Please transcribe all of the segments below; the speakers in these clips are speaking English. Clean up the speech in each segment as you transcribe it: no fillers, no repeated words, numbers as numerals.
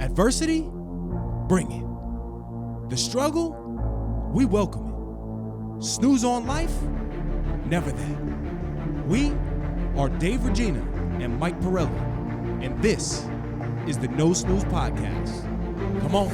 Adversity, bring it. The struggle, we welcome it. Snooze on life, never that. We are Dave Regina and Mike Pirelli, and this is the No Snooze Podcast. Come on.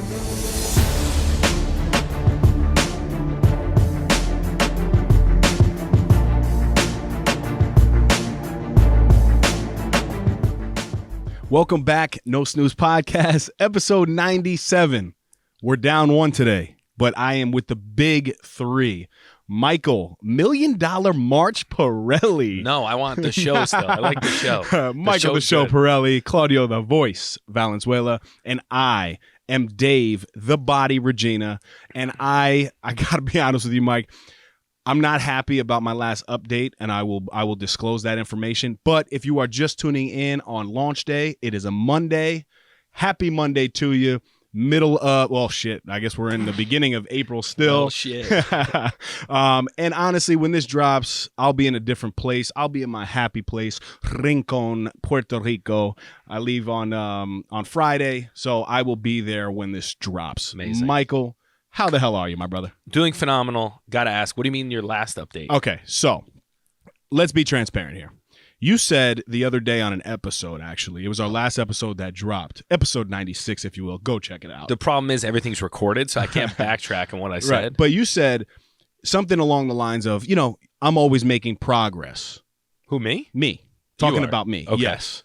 Welcome back, No Snooze Podcast, episode 97. We're down one today, but I am with the big three. Michael, $1 Million March Pirelli. No, I want the show still. I like the show. Michael, the show Pirelli, Claudio, the voice, Valenzuela, and I am Dave, the body, Regina. And I got to be honest with you, Mike, I'm not happy about my last update, and I will disclose that information. But if you are just tuning in on launch day, it is a Monday. Happy Monday to you. I guess we're in the beginning of April still. Oh, shit. And honestly, when this drops, I'll be in a different place. I'll be in my happy place, Rincon, Puerto Rico. I leave on Friday, so I will be there when this drops. Amazing. Michael, how the hell are you, my brother? Doing phenomenal. Gotta ask, what do you mean your last update? Okay, so let's be transparent here. You said the other day on an episode, actually, it was our last episode that dropped, episode 96, if you will. Go check it out. The problem is everything's recorded, so I can't backtrack on what I said. Right. But you said something along the lines of, I'm always making progress. Who, me? Me. Talking about me. Okay. Yes.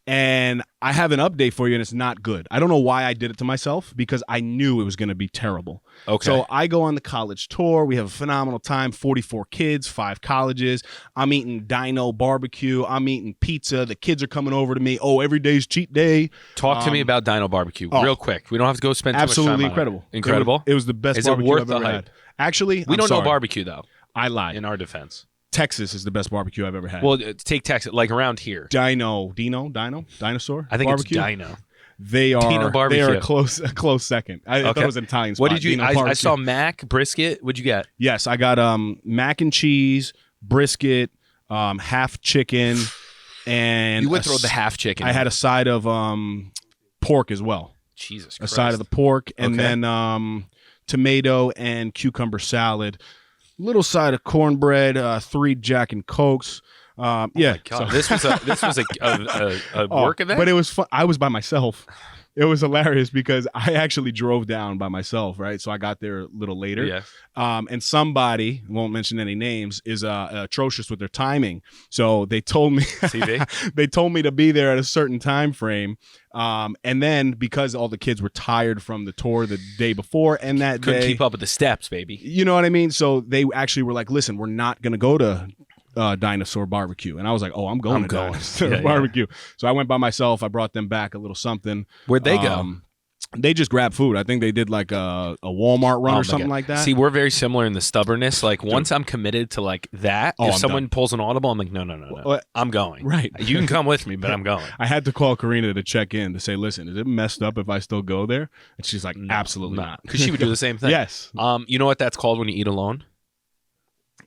And I have an update for you, and it's not good. I don't know why I did it to myself, because I knew it was going to be terrible. Okay. So I go on the college tour. We have a phenomenal time, 44 kids, 5 colleges. I'm eating dino barbecue. I'm eating pizza. The kids are coming over to me. Oh, every day's cheat day. Talk to me about dino barbecue real quick. We don't have to go spend too much time absolutely on incredible. It. Incredible? It was the best barbecue I've ever had. Actually, we don't know barbecue, though. I lied. In our defense. Texas is the best barbecue I've ever had. Well, take Texas, like around here. Dinosaur I think barbecue? it's Dino. They are Dino barbecue. They are a close second. I thought it was an Italian spot. What did you? I saw barbecue. mac, brisket. What'd you get? Yes, I got mac and cheese, brisket, half chicken, and You would throw the half chicken. I had a side of pork as well. Jesus Christ. A side of the pork, and Okay. then tomato and cucumber salad. Little side of cornbread, 3 Jack and Cokes. Yeah, My God. This was a work event. But it was fun. I was by myself. It was hilarious because I actually drove down by myself, right? So I got there a little later. Yeah. And somebody, won't mention any names, is atrocious with their timing. So they told me they told me to be there at a certain time frame. And then because all the kids were tired from the tour the day before and that Couldn't day, keep up with the steps, baby. you know what I mean? So they actually were like, listen, we're not going to go to Dinosaur Barbecue. And I was like, oh, I'm going to Dinosaur Barbecue. So I went by myself. I brought them back a little something. Where'd they go? They just grabbed food. I think they did like a Walmart run or something like that. See, we're very similar in the stubbornness. Like once I'm committed to like that, if I'm someone done. pulls an audible, I'm like, no. I'm going. Right. You can come with me, but I'm going. I had to call Karina to check in to say, listen, is it messed up if I still go there? And she's like, absolutely not. Because she would do the same thing. Yes. You know what that's called when you eat alone?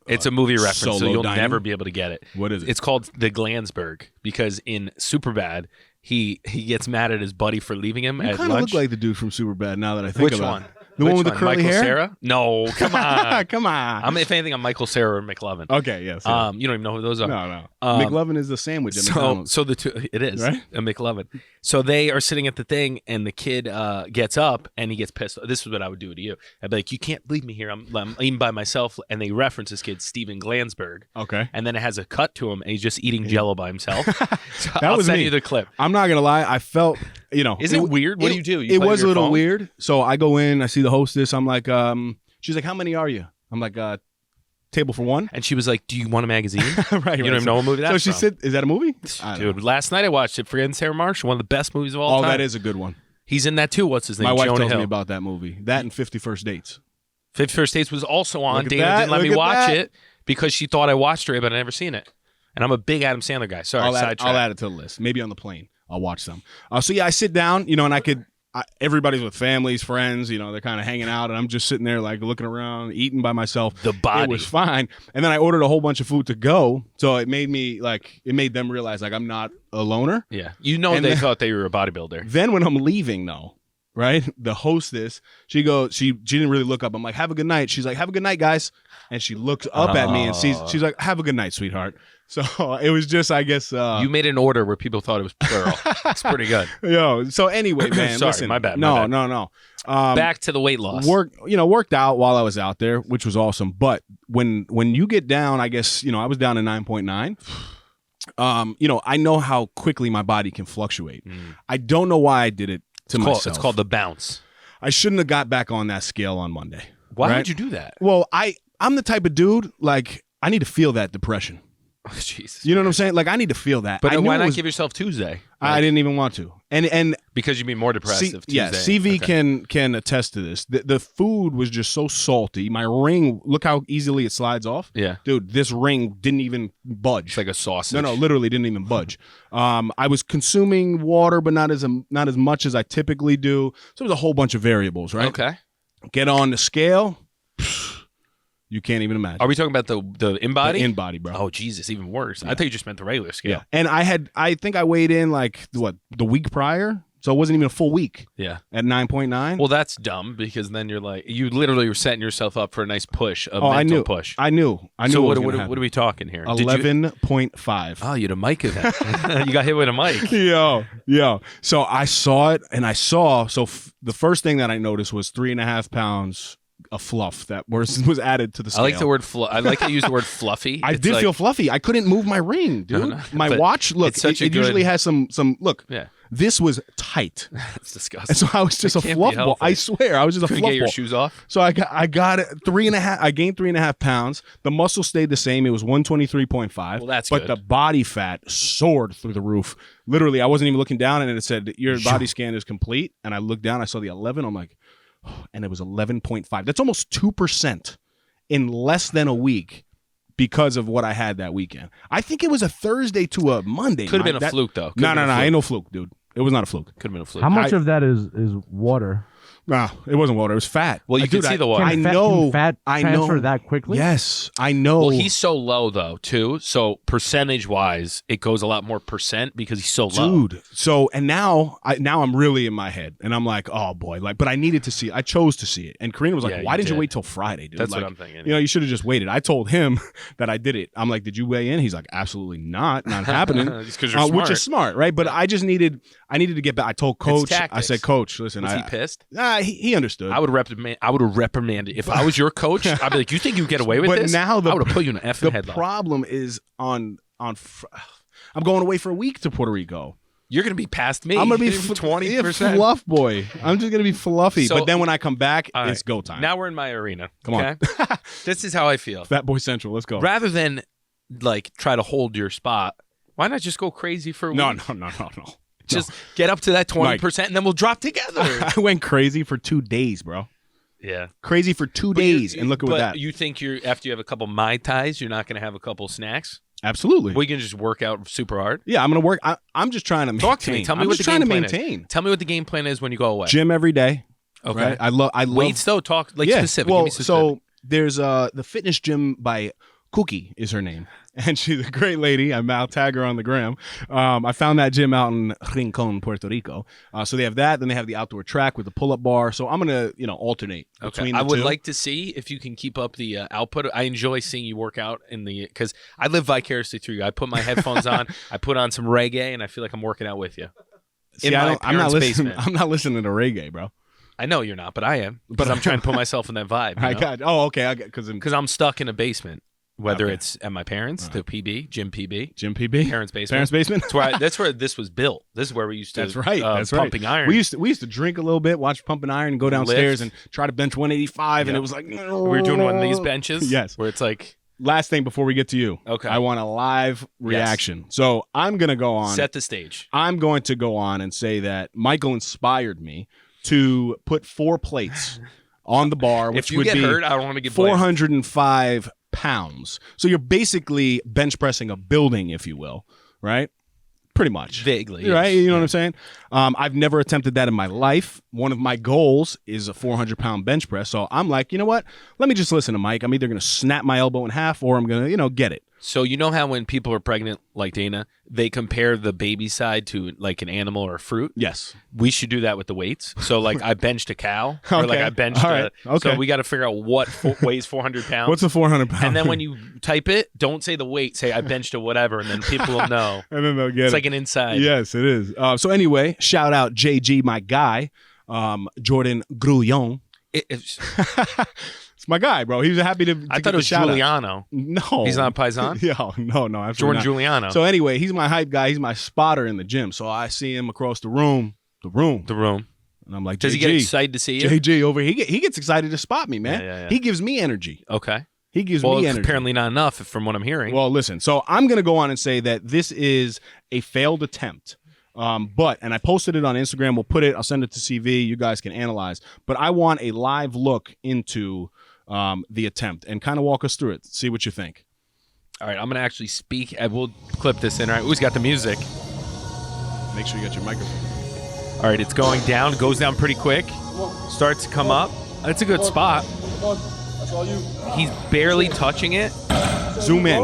It's a movie reference, so solo you'll dining? never be able to get it. What is it? It's called The Glansberg, because in Superbad, he gets mad at his buddy for leaving him You at kind of lunch. look like the dude from Superbad now that I think Which about one? it. The one with the curly Michael hair? Cera? No, come on. Come on. If anything, I'm Michael Cera or McLovin. Okay, yes. You don't even know who those are. No. McLovin is the sandwich at McDonald's. So the two, it is Right? a McLovin. So they are sitting at the thing, and the kid gets up and he gets pissed. This is what I would do to you. I'd be like, "You can't leave me here. I'm eating by myself." And they reference this kid, Steven Glansberg. Okay. And then it has a cut to him, and he's just eating Jell-O by himself. So That I'll was send me. you the clip. I'm not going to lie. I felt, Isn't it weird? What do you do? You It play was with a your little phone? weird. So I go in, I see the hostess. I'm like, she's like, how many are you? I'm like, table for one. And she was like, "Do you want a magazine?" Right. You don't even know what movie that's So she from. said, is that a movie? I don't know. Dude, last night I watched it. Forgetting Sarah Marshall, one of the best movies of all time. Oh, that is a good one. He's in that too. What's his name? My wife Jonah tells Hill. me about that movie. That and 50 First Dates. 50 First Dates was also on. Look at Dana that, didn't let me look at watch that. it because she thought I watched it, but I never seen it. And I'm a big Adam Sandler guy. Sorry, I'll sidetrack. add it to the list. Maybe on the plane. I'll watch some. So yeah, I sit down, and I could. Everybody's with families, friends, they're kind of hanging out, and I'm just sitting there like looking around, eating by myself. The body. It was fine. And then I ordered a whole bunch of food to go, so it made them realize like I'm not a loner. Yeah. And they then- thought they were a bodybuilder. Then when I'm leaving though, right? The hostess, she didn't really look up. I'm like, have a good night. She's like, have a good night, guys. And she looks up at me and she's like, have a good night, sweetheart. So it was just, I guess. You made an order where people thought it was plural. It's pretty good. So anyway, man. Sorry, listen, my bad. No. Back to the weight loss. Worked out while I was out there, which was awesome. But when you get down, I guess, I was down to 9.9. I know how quickly my body can fluctuate. I don't know why I did it to myself. It's called the bounce. I shouldn't have got back on that scale on Monday. Why would you do that? Well, I'm the type of dude, like, I need to feel that depression. Oh, Jesus. You know what I'm saying? Like, I need to feel that. But why not give yourself Tuesday? I didn't even want to. And because you'd be more depressed if Tuesday. Yeah, CV can attest to this. The food was just so salty. My ring, look how easily it slides off. Yeah. Dude, this ring didn't even budge. It's like a sausage. No, literally didn't even budge. I was consuming water, but not as much as I typically do. So there's a whole bunch of variables, right? Okay. Get on the scale. You can't even imagine. Are we talking about the in-body? The in-body, bro. Oh, Jesus, even worse. I thought you just meant the regular scale. Yeah. And I think I weighed in like, the week prior? So it wasn't even a full week. Yeah. At 9.9. Well, that's dumb because then you're like, you literally were setting yourself up for a nice push, mental push. I knew. So what are we talking here? 11.5. Oh, you had a mic event. You got hit with a mic. Yo. So I saw it, and the first thing that I noticed was 3.5 pounds of fluff that was added to the scale. I like the word I like to use the word fluffy. I did feel fluffy. I couldn't move my ring, dude. No. My watch, look, it usually has some look. Yeah. This was tight. That's disgusting. And so I was just a fluff ball. I swear, I was just a fluff ball. Get your shoes off. So I got it 3.5. I gained 3.5 pounds. The muscle stayed the same. It was 123.5. Well, that's good. But the body fat soared through the roof. Literally, I wasn't even looking down, and it said your body scan is complete. And I looked down. I saw the 11. I'm like, and it was 11.5. That's almost 2% in less than a week. Because of what I had that weekend. I think it was a Thursday to a Monday. Could have been a fluke, though. No, ain't no fluke, dude. It was not a fluke. Could have been a fluke. How much of that is water? No, it wasn't water. It was fat. Well, you can see the water. Can fat transfer that quickly? Yes, I know. Well, he's so low, though, too. So percentage-wise, it goes a lot more percent because he's so low. Dude. So, and now I'm really in my head. And I'm like, oh, boy. But I needed to see it. I chose to see it. And Karina was like, why didn't you wait till Friday, dude? That's what I'm thinking. You should have just waited. I told him that I did it. I'm like, did you weigh in? He's like, absolutely not. Not happening. Because you're smart. Which is smart, right? But I just needed to get back. I told Coach. I said, Coach, listen. Was he pissed? He understood. I would have reprimanded. If I was your coach, I'd be like, you think you get away with this? Now I would have put you in an effing headlock. The problem is I'm going away for a week to Puerto Rico. You're going to be past me. I'm going to be 20%. Fluff boy. I'm just going to be fluffy. So, but then when I come back, right, it's go time. Now we're in my arena. Come on. This is how I feel. Fat Boy Central. Let's go. Rather than try to hold your spot, why not just go crazy for a week? No. Just get up to that 20% and then we'll drop together. I went crazy for 2 days, bro. Yeah. Crazy for 2 days. And look at that. You think after you have a couple Mai Tais, you're not going to have a couple snacks? Absolutely. We can just work out super hard. Yeah, I'm going to work. I'm just trying to maintain. Talk to me. Tell me what the game plan is. Tell me what the game plan is when you go away. Gym every day. Okay. Right? I love weights though. Talk specific. Well, give me specific. So there's the fitness gym by Cookie is her name. And she's a great lady. I'll tag her on the gram. I found that gym out in Rincon, Puerto Rico. So they have that. Then they have the outdoor track with the pull-up bar. So I'm going to, alternate between the two. I would like to see if you can keep up the output. I enjoy seeing you work out because I live vicariously through you. I put my headphones on. I put on some reggae, and I feel like I'm working out with you. See, I'm not listening to reggae, bro. I know you're not, but I am. But I'm trying to put myself in that vibe. Okay. Because I'm stuck in a basement. Whether it's at my parents, the PB, Gym PB, parents' basement. That's where this was built. This is where we used to. That's right. Pumping iron. We used to drink a little bit, watch pumping iron, and go downstairs and try to bench 185, and it was like we were doing one of these benches. Yes, where it's like. Last thing before we get to you. Okay. I want a live reaction. Yes. So I'm gonna go on. Set the stage. I'm going to go on and say that Michael inspired me to put 4 plates on the bar, which would be hurt, I don't want to get 405 pounds. So you're basically bench pressing a building, if you will, right? Pretty much. Vaguely. Right? You know what I'm saying? I've never attempted that in my life. One of my goals is a 400-pound bench press. So I'm like, you know what? Let me just listen to Mike. I'm either going to snap my elbow in half or I'm going to, get it. So you know how when people are pregnant, like Dana, they compare the baby side to like an animal or a fruit? Yes. We should do that with the weights. So like I benched a cow, or like Okay. I benched All right. Okay. So we got to figure out what weighs 400 pounds. What's a 400 pound? And then when you type it, don't say the weight. Say I benched a whatever, and then people will know. And then they'll get It's it. like an inside. Yes, it is. So anyway, shout out JG, my guy, Jordan Grouillon. It's It's my guy, bro. He was happy to I get thought it the was shout out. Giuliano. No. He's not Paisan? Yeah, no, absolutely Jordan not. Giuliano. So anyway, he's my hype guy. He's my spotter in the gym. So I see him across the room. The room. And I'm like, Does JG, he get excited to see you? JG over here. He gets excited to spot me, man. Yeah. He gives me energy. Okay. He gives Well, me it's energy. apparently not enough from what I'm hearing. Well, listen. So I'm going to go on and say that this is a failed attempt. And I posted it on Instagram. I'll send it to CV. You guys can analyze. But I want a live look into the attempt and kind of walk us through it. See what you think. All right, I'm going to actually speak. We'll clip this in. All right, who's got the music? Make sure you got your microphone. All right, it's going down. Goes down pretty quick. Starts to come up. That's a good spot. He's barely touching it. Zoom in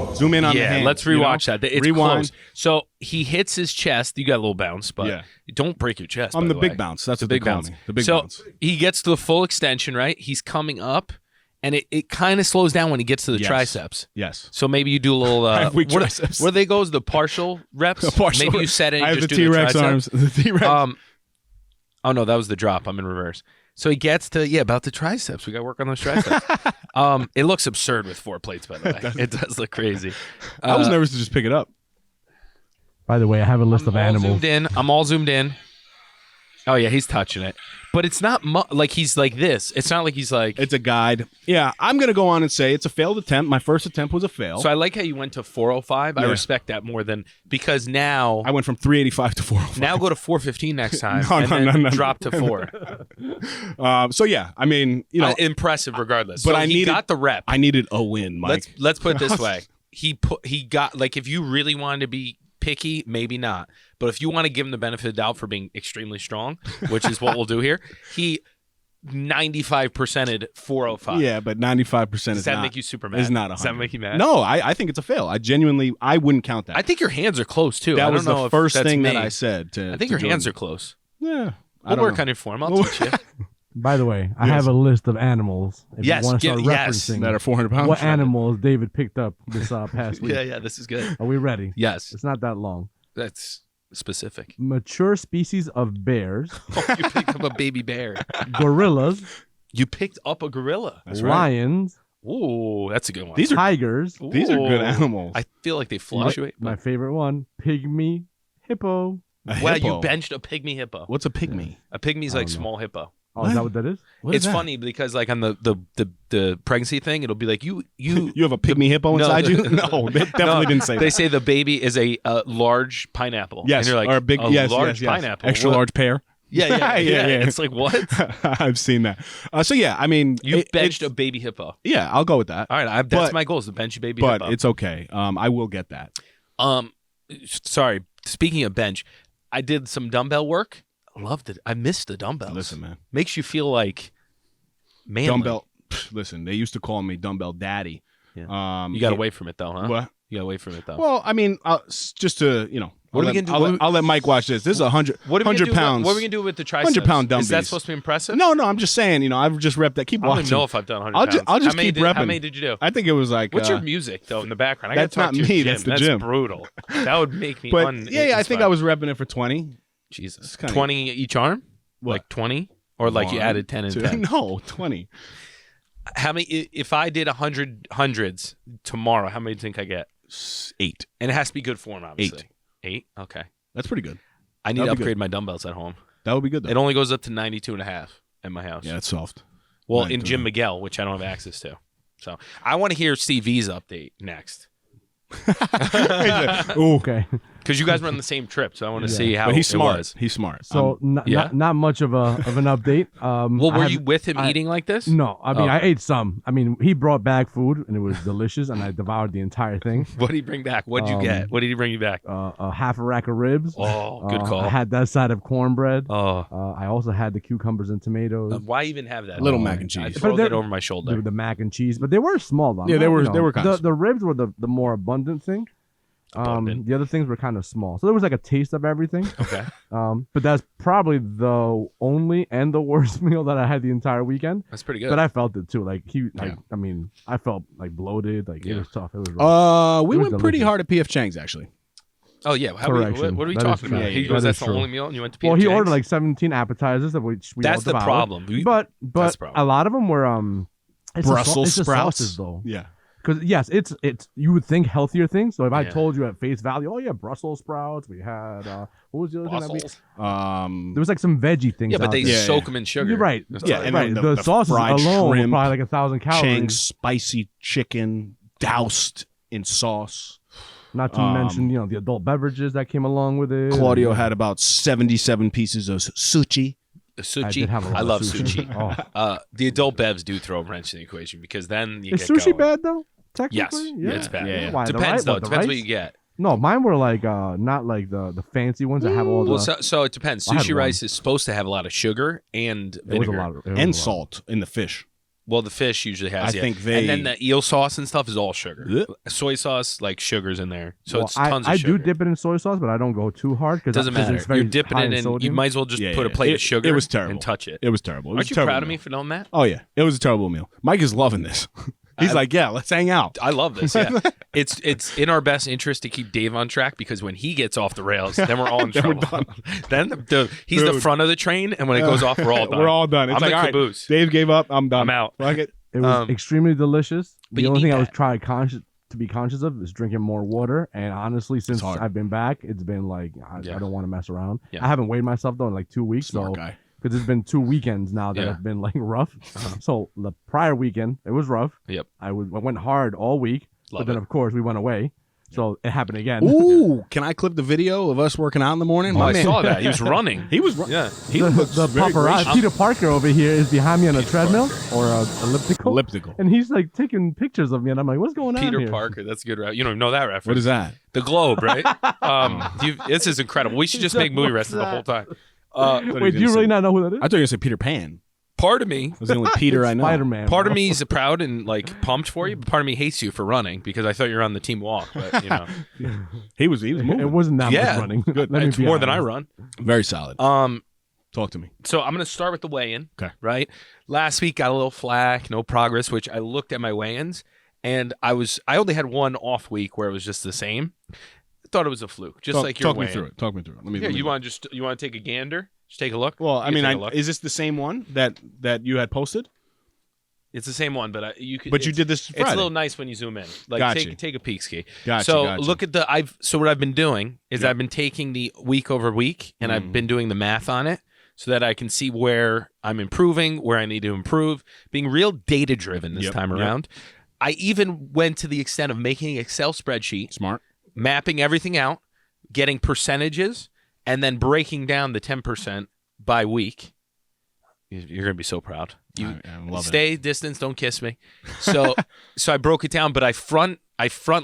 on the hand. Let's rewatch that. It's Rewind. close. So he hits his chest. You got a little bounce, but don't break your chest. I'm by the the big way. bounce. That's The what they big call bounce. me. The big so bounce. he gets to the full extension, right? He's coming up, and it kind of slows down when he gets to the Yes. triceps. Yes. So maybe you do a little. I have weak what triceps. are they goes? The partial reps. Maybe you set it. And I have just the do T-Rex the tricep. arms. The T-Rex. Oh no, that was the drop. I'm in reverse. So he gets to about the triceps. We got to work on those triceps. It looks absurd with 4 plates, by the way. It does look crazy. I was nervous to just pick it up. By the way, I have a list of animals. I'm all zoomed in. Oh yeah, he's touching it, but it's not like he's like this. It's not like he's like. It's a guide. Yeah, I'm gonna go on and say it's a failed attempt. My first attempt was a fail. So I like how you went to 405. I Yeah. respect that more than because now I went from 385 to 405. now go to 415 next time No, and no, then no. drop to 4. So yeah, I mean, Impressive regardless. but so I he needed- got the rep. I needed a win, Mike. Let's put it this way. He got like if you really wanted to be picky, maybe not. But if you want to give him the benefit of the doubt for being extremely strong, which is what we'll do here, he 95%ed 405. Yeah, but 95% is Does that not. make you super mad? Is not 100. Does that make you mad? No, I think it's a fail. I wouldn't count that. I think your hands are close too. that I was don't know the if first that's thing me. that I said. I think your hands are close. Yeah, We'll work on your form. I'll teach you. By the way, I have a list of animals. If Yes, you want to start yes. referencing that are 400 pounds. what animals David picked up this past week. Yeah, this is good. Are we ready? Yes, It's not that long. that's specific. Mature species of bears, You picked up a baby bear. gorillas, You picked up a gorilla. That's right. lions, Ooh, that's a good one. These are tigers. these are good Ooh. animals. I feel like they fluctuate. My favorite one, pygmy hippo. A Wow, hippo. you benched a pygmy hippo. What's a pygmy? A pygmy's I like don't know. small hippo. Oh, is that what that is? What is It's that? funny because like on the pregnancy thing, it'll be like you You have a pygmy hippo inside you? No, they definitely didn't say They that. say the baby is a large pineapple. Yes, and you're like or a big yes, large yes, yes. pineapple, extra What? large pear. Yeah. Yeah. It's like what? I've seen that. So yeah, I mean, You benched it's- a baby hippo. Yeah, I'll go with that. All right, that's But- my goal is to bench a baby But hippo. it's okay. I will get that. Sorry. Speaking of bench, I did some dumbbell work. I loved it. I missed the dumbbells. Listen, man. Makes you feel like manly. Dumbbell. Listen, they used to call me dumbbell daddy. Yeah. You got away from it though, huh? What? You got away from it though. Well, I mean, just to What are we gonna do? I'll let Mike watch this. This is 100 what are we gonna do? pounds. What are we gonna do with the triceps? 100-pound Is that dumbbells. supposed to be impressive? No, I'm just saying. I've just repped that. Keep I don't watching. even know if I've done 100 I'll pounds. I'll just how many keep repping. How many did you do? I think it was like. What's your music though in the background? I gotta that's talk not to your me, gym. that's the gym. Brutal. That would make me. But yeah, I think I was repping it for 20. Jesus. kinda- 20 each arm? What? Like 20? Or like you One, added 10 and 2. 10? No, 20. How many? If I did 100 hundreds tomorrow, how many do you think I get? 8. And it has to be good form, obviously. 8? Okay. That's pretty good. I need That'd to be upgrade my dumbbells at home. That would be good though. It only goes up to 92 and a half at my house. Yeah, that's soft. Well, 92 in Jim Miguel, which I don't have access to. So I want to hear CV's update next. Ooh, Okay. Because you guys were on the same trip, so I want to Yeah. see how But he's it smart. was. He's smart. So yeah. not much of an update. Well, I were have- you with him I- eating like this? No, I mean Oh. I ate some. I mean he brought back food and it was delicious, and I devoured the entire thing. What did he bring back? What did you get? What did he bring you back? A half a rack of ribs. Oh, good call. I had that side of cornbread. Oh, I also had the cucumbers and tomatoes. why even have that? Little mac and cheese. I But throw they're- that over my shoulder. the mac and cheese, but they were small though. Yeah, they were- You know, they were kinda the ribs were the more abundant thing. Abundant. The other things were kind of small, so there was like a taste of everything. Okay. But that's probably the only and the worst meal that I had the entire weekend. That's pretty good. But I felt it too. Like Yeah. I mean, I felt like bloated. Like Yeah. it was tough. It was rough. We It was went pretty delicious. hard at PF Chang's actually. oh, yeah. What Correction. are we That is talking true. about? Yeah, He yeah, goes, that that's is the true. only meal, and you went to PF Well, he Chang's? ordered like 17 appetizers that we That's all the devoured. problem. But That's the problem. a lot of them were it's Brussels it's the sprouts. sauces though. Yeah. Because yes, it's you would think healthier things. So if I Yeah. told you at face value, oh yeah, Brussels sprouts. We had what was the other thing that we? Brussels. There was like some veggie things. Yeah, but out they there. Yeah, soak yeah. them in sugar. You're right. That's Yeah, all. and right. then The, the sauces fried alone were shrimp, probably like 1,000 calories. Chang's spicy chicken doused in sauce. Not to mention, the adult beverages that came along with it. Claudio had about 77 pieces of sushi. The I sushi. did have a lot I of love sushi. sushi. Oh. The adult bevs do throw a wrench in the equation because then you Is get sushi going. bad though? Yes, Technically, it's bad. Yeah, yeah. Why? The Depends rice- though. what, the Depends what rice? you get. No, mine were like not like the fancy ones that have all the. Well, so it depends. I had Sushi one. rice is supposed to have a lot of sugar and it was a vinegar. lot. It was a And lot. salt in the fish. Well, the fish usually has. I yeah. think they- And then the eel sauce and stuff is all sugar. Ugh. Soy sauce, like sugar's in there, so Well, it's tons of I sugar. do dip it in soy sauce, but I don't go too hard because Doesn't matter. It's very You're dipping high it in. You sodium. might as well just Yeah, put a yeah. plate It- of sugar. it was terrible. And touch it. It was terrible. It was Aren't a you terrible proud of me meal. for knowing that? Oh yeah, it was a terrible meal. Mike is loving this. He's like, yeah, let's hang out. I love this. Yeah, it's in our best interest to keep Dave on track because when he gets off the rails, then we're all in Then we're trouble. Then he's the Dude. front of the train, and when it goes off, we're all done. We're all done. It's I'm like, the all right, caboose. Dave gave up. I'm done. I'm out. Fuck it. It was extremely delicious. but The you only need thing I was that. trying to be conscious of is drinking more water. And honestly, since hard. I've been back, it's been like I Yeah. don't want to mess around. Yeah. I haven't weighed myself though in like 2 weeks. Smart so guy. because it's been 2 weekends now that Yeah. have been like rough. Uh-huh. So the prior weekend it was rough. Yep. I went hard all week, Love but then it. of course we went away. So it happened again. Ooh, can I clip the video of us working out in the morning? Oh, My I man- saw that. He was running. He was. Yeah. He the looks the very paparazzi, gracious. Peter Parker over here is behind me on a treadmill or a elliptical. Elliptical. And he's like taking pictures of me, and I'm like, "What's going on Peter here?" Parker. That's a good. You don't even know that reference. What is that? The Globe, right? This is incredible. We should just make movie wrestling the whole time. Wait, do you really not know who that is? I thought you were gonna say Peter Pan. Part of me, Was the only Peter I know. Spider-Man. part of bro. me is proud and like pumped for you, but part of me hates you for running because I thought you were on the team walk. But He was moving. It wasn't that Yeah. much running. Good. Let me it's be more than I honest. run. Very solid. Talk to me. So I'm gonna start with the weigh-in. Okay. Right. Last week got a little flack, no progress, which I looked at my weigh-ins and I only had one off week where it was just the same. I thought it was a fluke, just like your talk me weigh-in. through it. Talk me through it. Let me. Yeah, let me- you want to take a gander? Just take a look. Well, I You mean, take a look. is this the same one that you had posted? It's the same one, but you could. But you it's- did this It's Friday. a little nice when you zoom in. Like Gotcha. take a peek ski. Gotcha. So gotcha. look at so what I've been doing is Yep. I've been taking the week over week and I've Mhm. been doing the math on it so that I can see where I'm improving, where I need to improve, being real data driven this Yep, time yep. around. I even went to the extent of making an Excel spreadsheet, Smart. mapping everything out, getting percentages, and then breaking down the 10% by week. You're going to be so proud. You I'm loving stay distance, don't kiss me. So I broke it down, but I front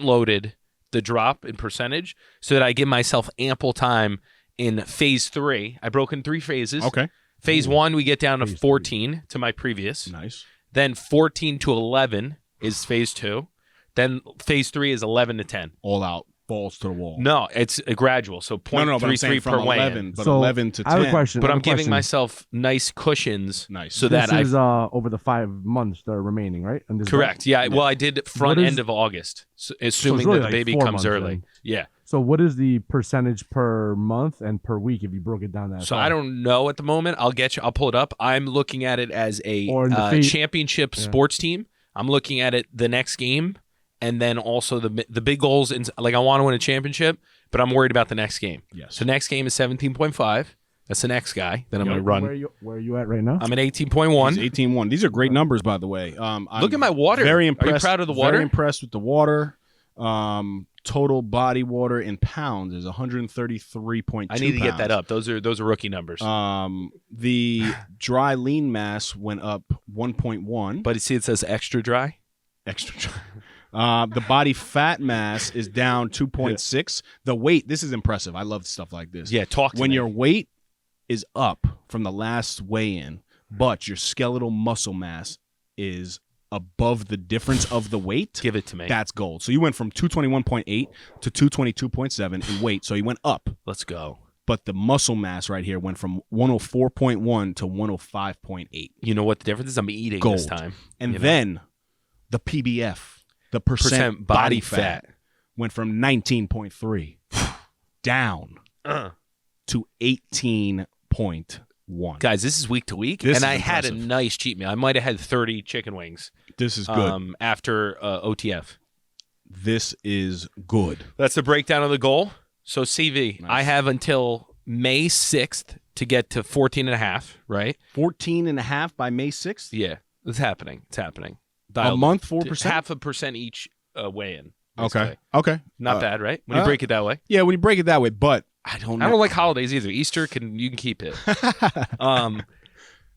loaded the drop in percentage so that I give myself ample time in phase 3. I broke in 3 phases. it. Okay. Phase 1 we get down to Phase 14 to my previous. Nice. Then 14 to 11 is phase 2. Then phase 3 is 11 to 10. All out. Balls to the wall. No, it's a gradual. So No, but I'm saying 0.33 from per weigh-in. 11, but So, 11 to 10. I have a question. But I have I'm a giving question. myself nice cushions Nice. so This that I is over the 5 months that are remaining, right? And this correct. Yeah, well, I did front What is- end of August, so assuming really that the like baby 4 comes months early. then. Yeah. So what is the percentage per month and per week if you broke it down that? So far? I don't know at the moment. I'll pull it up. I'm looking at it as a Or in the championship Yeah. sports team. I'm looking at it the next game, and then also the big goals. Like I want to win a championship, but I'm worried about the next game. Yes. So next game is 17.5. That's the next guy that I'm Yep. going to run. Where are you at right now? I'm at 18.1. He's 18-1. These are great numbers, by the way. I'm Look at my water. Very Are you impressed. proud of the water? Very impressed with the water. Total body water in pounds is 133.2 I need to get pounds. that up. Those are rookie numbers. The dry lean mass went up 1.1. But see, it says extra dry. Extra dry. The body fat mass is down 2.6. The weight, this is impressive. I love stuff like this. Yeah, talk to when me. your weight is up from the last weigh-in, but your skeletal muscle mass is above the difference of the weight, Give it to me. that's gold. So you went from 221.8 to 222.7 in weight, so you went up. Let's go. But the muscle mass right here went from 104.1 to 105.8. You know what the difference is? I'm eating Gold. this time. And You know? then the PBF, the percent body fat, went from 19.3 down to 18.1. Guys, this is week to week, This and is I had a impressive. nice cheat meal. I might have had 30 chicken wings This is good. after OTF. This is good. That's the breakdown of the goal. So, CV, Nice. I have until May 6th to get to 14.5, right? 14.5 by May 6th? Yeah, it's happening. It's happening. A Dialed month, in. 4%? 0.5% each weigh-in. Okay. basically. Okay. Not bad, right? When you break it that way. Yeah, when you break it that way, but I don't know. I don't like holidays either. Easter you can keep it.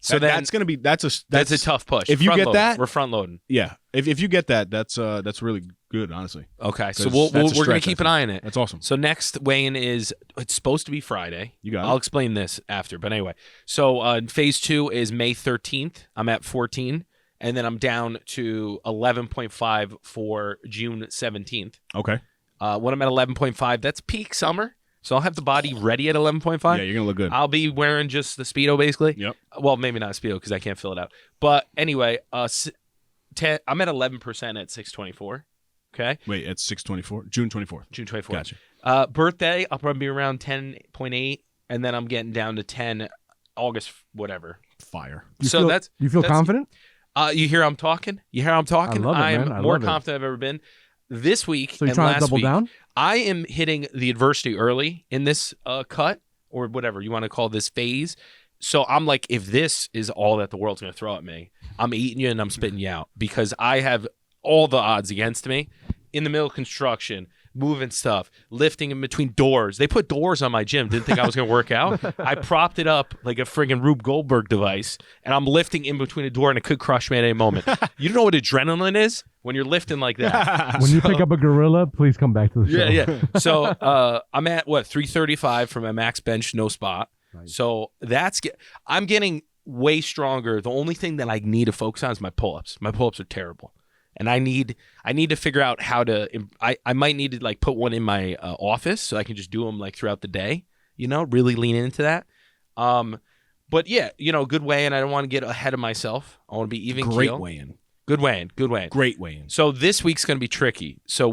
So that's going to be that's a tough push. If you Front get loading. that- we're front loading. Yeah. If you get that, that's really good, honestly. Okay, so 'Cause we're that's a going to stretch, keep I an think. eye on it. That's awesome. So next weigh-in it's supposed to be Friday. You got it. I'll explain this after, but anyway. So phase 2 is May 13th. I'm at 14, and then I'm down to 11.5 for June 17th. Okay. When I'm at 11.5, that's peak summer. So I'll have the body ready at 11.5. Yeah, you're going to look good. I'll be wearing just the Speedo, basically. Yep. Well, maybe not Speedo because I can't fill it out. But anyway, I'm at 11% at 624. Okay. Wait, it's 6/24, June 24th. June 24th. Gotcha. Birthday, I'll probably be around 10.8, and then I'm getting down to 10 August, whatever. Fire. You So feel, that's- you feel that's- confident? You hear I'm talking? You hear I'm talking? I love it, I'm man. I more love it. confident than I've ever been. This week So you're and trying to last double week, down? I am hitting the adversity early in this cut, or whatever you want to call this phase. So I'm like, if this is all that the world's going to throw at me, I'm eating you and I'm spitting you out because I have all the odds against me. In the middle of construction, moving stuff, lifting in between doors. They put doors on my gym. Didn't think I was going to work out. I propped it up like a friggin' Rube Goldberg device, and I'm lifting in between a door, and it could crush me at any moment. You know what adrenaline is when you're lifting like that? When you pick up a gorilla, please come back to the show. Yeah. So I'm at 335 for my max bench, no spot. Nice. So I'm getting way stronger. The only thing that I need to focus on is my pull-ups. My pull-ups are terrible. And I need to figure out how to. I might need to like put one in my office so I can just do them like throughout the day. Really lean into that. But yeah, good weigh-in. I don't want to get ahead of myself. I want to be even Great keel. weigh-in. Good weigh-in. Great weigh-in. So this week's going to be tricky. So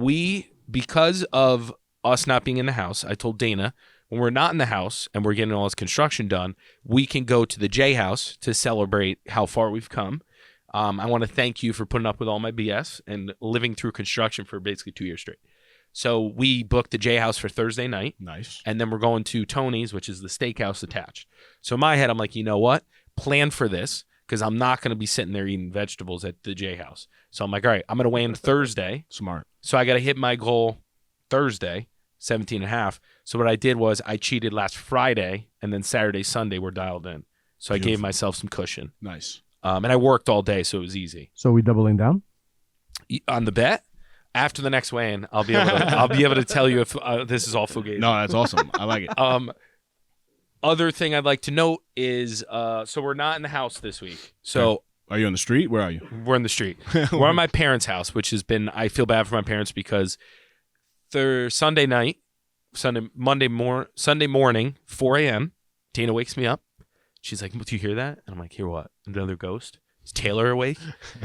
because of us not being in the house, I told Dana, when we're not in the house and we're getting all this construction done, we can go to the J House to celebrate how far we've come. I want to thank you for putting up with all my BS and living through construction for basically 2 years straight. So we booked the J House for Thursday night, Nice. and then we're going to Tony's, which is the steakhouse attached. So in my head, I'm like, you know what? Plan for this because I'm not going to be sitting there eating vegetables at the J House. So I'm like, all right, I'm going to weigh in Thursday. Smart. So I got to hit my goal Thursday, 17.5. So what I did was I cheated last Friday, and then Saturday, Sunday we're dialed in. So I gave Beautiful. myself some cushion. Nice. And I worked all day, so it was easy. So are we doubling down? On the bet, after the next weigh-in, I'll be able to tell you if this is all fugazi. No, that's awesome. I like it. Other thing I'd like to note is, so we're not in the house this week. So Are you on the street? Where are you? we're in the street. We're at my parents' house, which has been. I feel bad for my parents because Sunday morning, 4 a.m. Tina wakes me up. She's like, "Do you hear that?" And I'm like, "Hear what? Another ghost? Is Taylor awake?"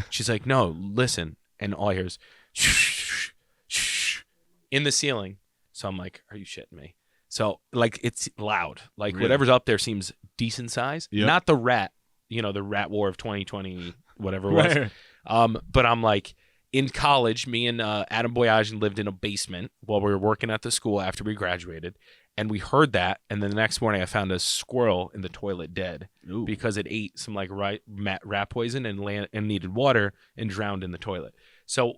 She's like, "No, listen." And all I hear is shh, shh, in the ceiling. So I'm like, "Are you shitting me?" So like it's loud. Like Really? whatever's up there seems decent size. Yep. Not the rat, the rat war of 2020, whatever it was. Right. But I'm like, in college, me and Adam Boyajian lived in a basement while we were working at the school after we graduated. And we heard that. And then the next morning I found a squirrel in the toilet dead Ooh. because it ate some like rat poison and needed water and drowned in the toilet. So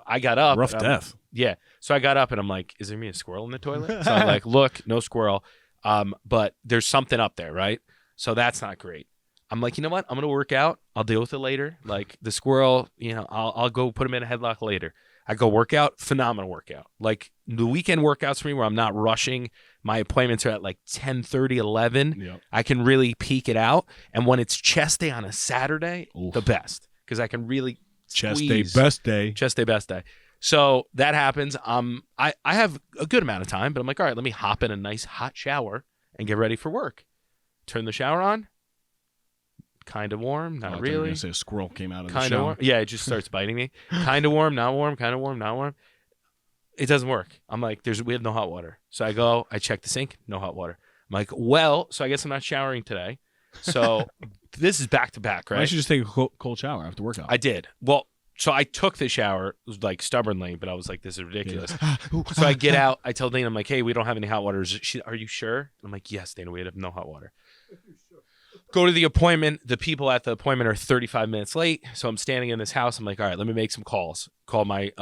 I got up. Rough death. Yeah. So I got up and I'm like, is there me a squirrel in the toilet? So I'm like, look, no squirrel. But there's something up there, right? So that's not great. I'm like, you know what? I'm going to work out. I'll deal with it later. Like the squirrel, I'll go put him in a headlock later. I go work out, phenomenal workout. Like the weekend workouts for me where I'm not rushing. My appointments are at like 10:30, 11. Yep. I can really peak it out. And when it's chest day on a Saturday, Oof. the best. Because I can really Chest day, squeeze. best day. Chest day, best day. So that happens. I have a good amount of time, but I'm like, all right, let me hop in a nice hot shower and get ready for work. Turn the shower on. Kind of warm, not I thought you were really. gonna say a squirrel came out of the Kind of shower. warm. Yeah, it just starts biting me. Kind of warm, not warm. Kind of warm, not warm. It doesn't work. I'm like, we have no hot water. So I go, I check the sink, no hot water. I'm like, well, so I guess I'm not showering today. So this is back to back, Why right? don't you just take a cold shower after workout? I did. Well, so I took the shower like stubbornly, but I was like, this is ridiculous. So I get out. I tell Dana, I'm like, hey, we don't have any hot water. Are you sure? And I'm like, yes, Dana, we have no hot water. Go to the appointment. The people at the appointment are 35 minutes late. So I'm standing in this house. I'm like, all right, let me make some calls. Call my,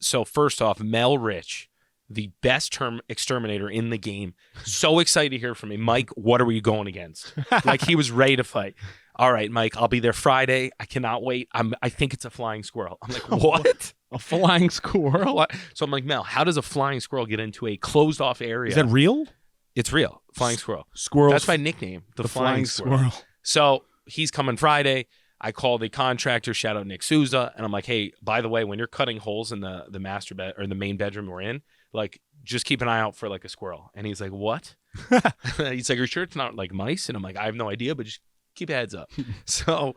so first off, Mel Rich, the best term exterminator in the game. So excited to hear from me. Mike, what are we going against? Like he was ready to fight. All right, Mike, I'll be there Friday. I cannot wait. I think it's a flying squirrel. I'm like, what? A flying squirrel? What? So I'm like, Mel, how does a flying squirrel get into a closed off area? Is that real? It's real. Flying squirrel. Squirrel. That's my nickname. The flying squirrel. So he's coming Friday. I call the contractor, shout out Nick Souza, and I'm like, hey, by the way, when you're cutting holes in the master bed or the main bedroom we're in, like just keep an eye out for like a squirrel. And he's like, what? He's like, are you sure it's not like mice? And I'm like, I have no idea, but just keep a heads up. So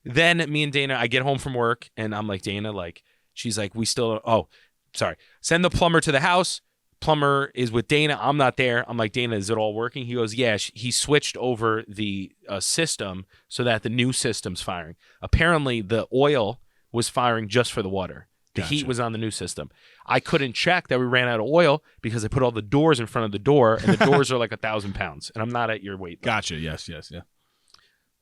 then me and Dana, I get home from work and I'm like, Dana, like, she's like, send the plumber to the house. Plumber is with Dana. I'm not there. I'm like, Dana, is it all working? He goes, yeah. He switched over the system so that the new system's firing. Apparently, the oil was firing just for the water. The heat was on the new system. I couldn't check that we ran out of oil because I put all the doors in front of the door, and the doors are like 1,000 pounds, and I'm not at your weight. Gotcha. Yes. Yeah.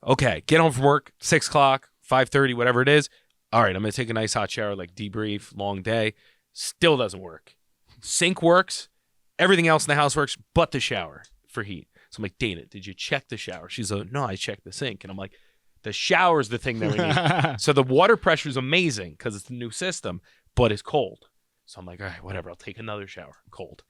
Okay, get home from work, 6 o'clock, 5:30, whatever it is. All right, I'm going to take a nice hot shower, like debrief, long day. Still doesn't work. Sink works. Everything else in the house works, but the shower for heat. So I'm like, Dana, did you check the shower? She's like, no, I checked the sink. And I'm like, the shower's the thing that we need. So the water pressure is amazing because it's the new system, but it's cold. So I'm like, all right, whatever. I'll take another shower. Cold.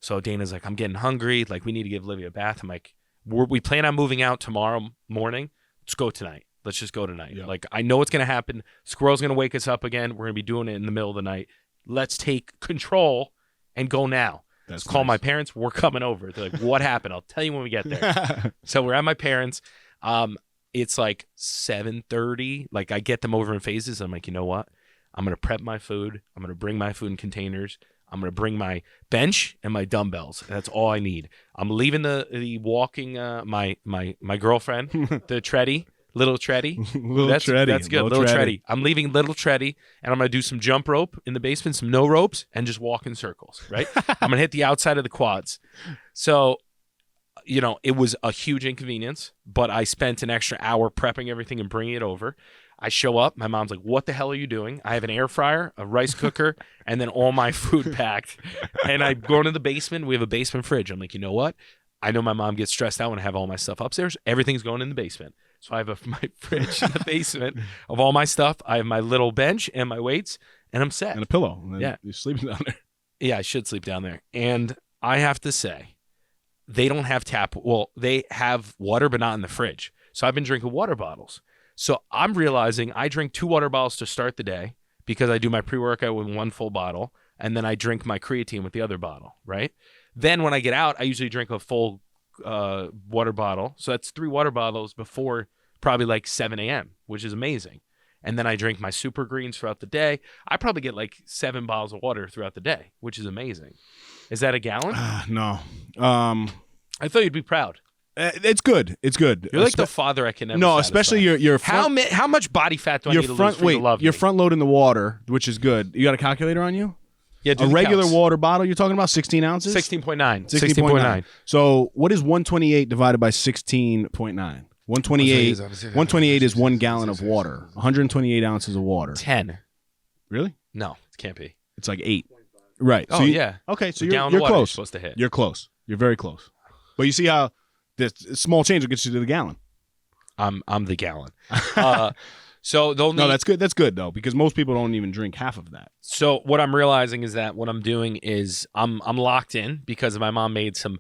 So Dana's like, I'm getting hungry. Like, we need to give Livia a bath. I'm like, we plan on moving out tomorrow morning. Let's go tonight. Let's just go tonight. Yep. Like, I know what's going to happen. Squirrel's going to wake us up again. We're going to be doing it in the middle of the night. Let's take control and go now. That's Call nice. my parents. We're coming over. They're like, what happened? I'll tell you when we get there. So we're at my parents. It's like 7:30. Like, I get them over in phases. I'm like, you know what? I'm going to prep my food. I'm going to bring my food in containers. I'm going to bring my bench and my dumbbells. That's all I need. I'm leaving the walking, my girlfriend, the Treddy, little Treddy. Treddy. That's good. Little Treddy. I'm leaving little Treddy, and I'm going to do some jump rope in the basement, some no ropes, and just walk in circles, right? I'm going to hit the outside of the quads. So, it was a huge inconvenience, but I spent an extra hour prepping everything and bringing it over. I show up. My mom's like, what the hell are you doing? I have an air fryer, a rice cooker, and then all my food packed. And I go into the basement. We have a basement fridge. I'm like, you know what? I know my mom gets stressed out when I have all my stuff upstairs. Everything's going in the basement. So I have my fridge in the basement of all my stuff. I have my little bench and my weights, and I'm set. And a pillow. And Yeah. You're sleeping down there. Yeah, I should sleep down there. And I have to say, they don't have they have water, but not in the fridge. So I've been drinking water bottles. So I'm realizing I drink 2 water bottles to start the day because I do my pre-workout with 1 full bottle, and then I drink my creatine with the other bottle, right? Then when I get out, I usually drink a full water bottle. So that's 3 water bottles before probably like 7 a.m., which is amazing. And then I drink my super greens throughout the day. I probably get like 7 bottles of water throughout the day, which is amazing. Is that a gallon? No. I thought you'd be proud. It's good. It's good. You're like the father I can never No, satisfy. especially your front, How much body fat do I need to lose for you to love you're me? front loading the water, which is good. You got a calculator on you? Yeah, do A the regular counts. water bottle, you're talking about 16 ounces? 16.9. 16.9. So what is 128 divided by 16.9? 128 is 1 gallon of water. 128 ounces of water. 10. Really? No, it can't be. It's like 8. Right. Oh, yeah. Okay, so A gallon you're of water you're close. supposed to hit. You're close. You're very close. But you see how this small change will get you to the gallon. I'm the gallon. So they'll need, No, that's good. That's good though, because most people don't even drink half of that. So what I'm realizing is that what I'm doing is I'm locked in because my mom made some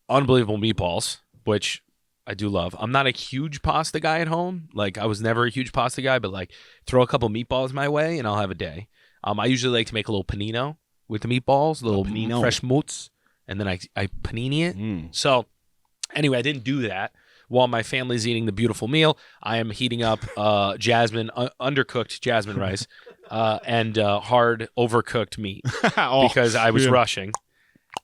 unbelievable meatballs, which I do love. I'm not a huge pasta guy at home. Like, I was never a huge pasta guy, but like, throw a couple meatballs my way and I'll have a day. I usually like to make a little panino with the meatballs, a little panino. fresh mozz, and then I panini it. Mm. So anyway, I didn't do that. While my family's eating the beautiful meal, I am heating up undercooked jasmine rice and hard overcooked meat because I was rushing.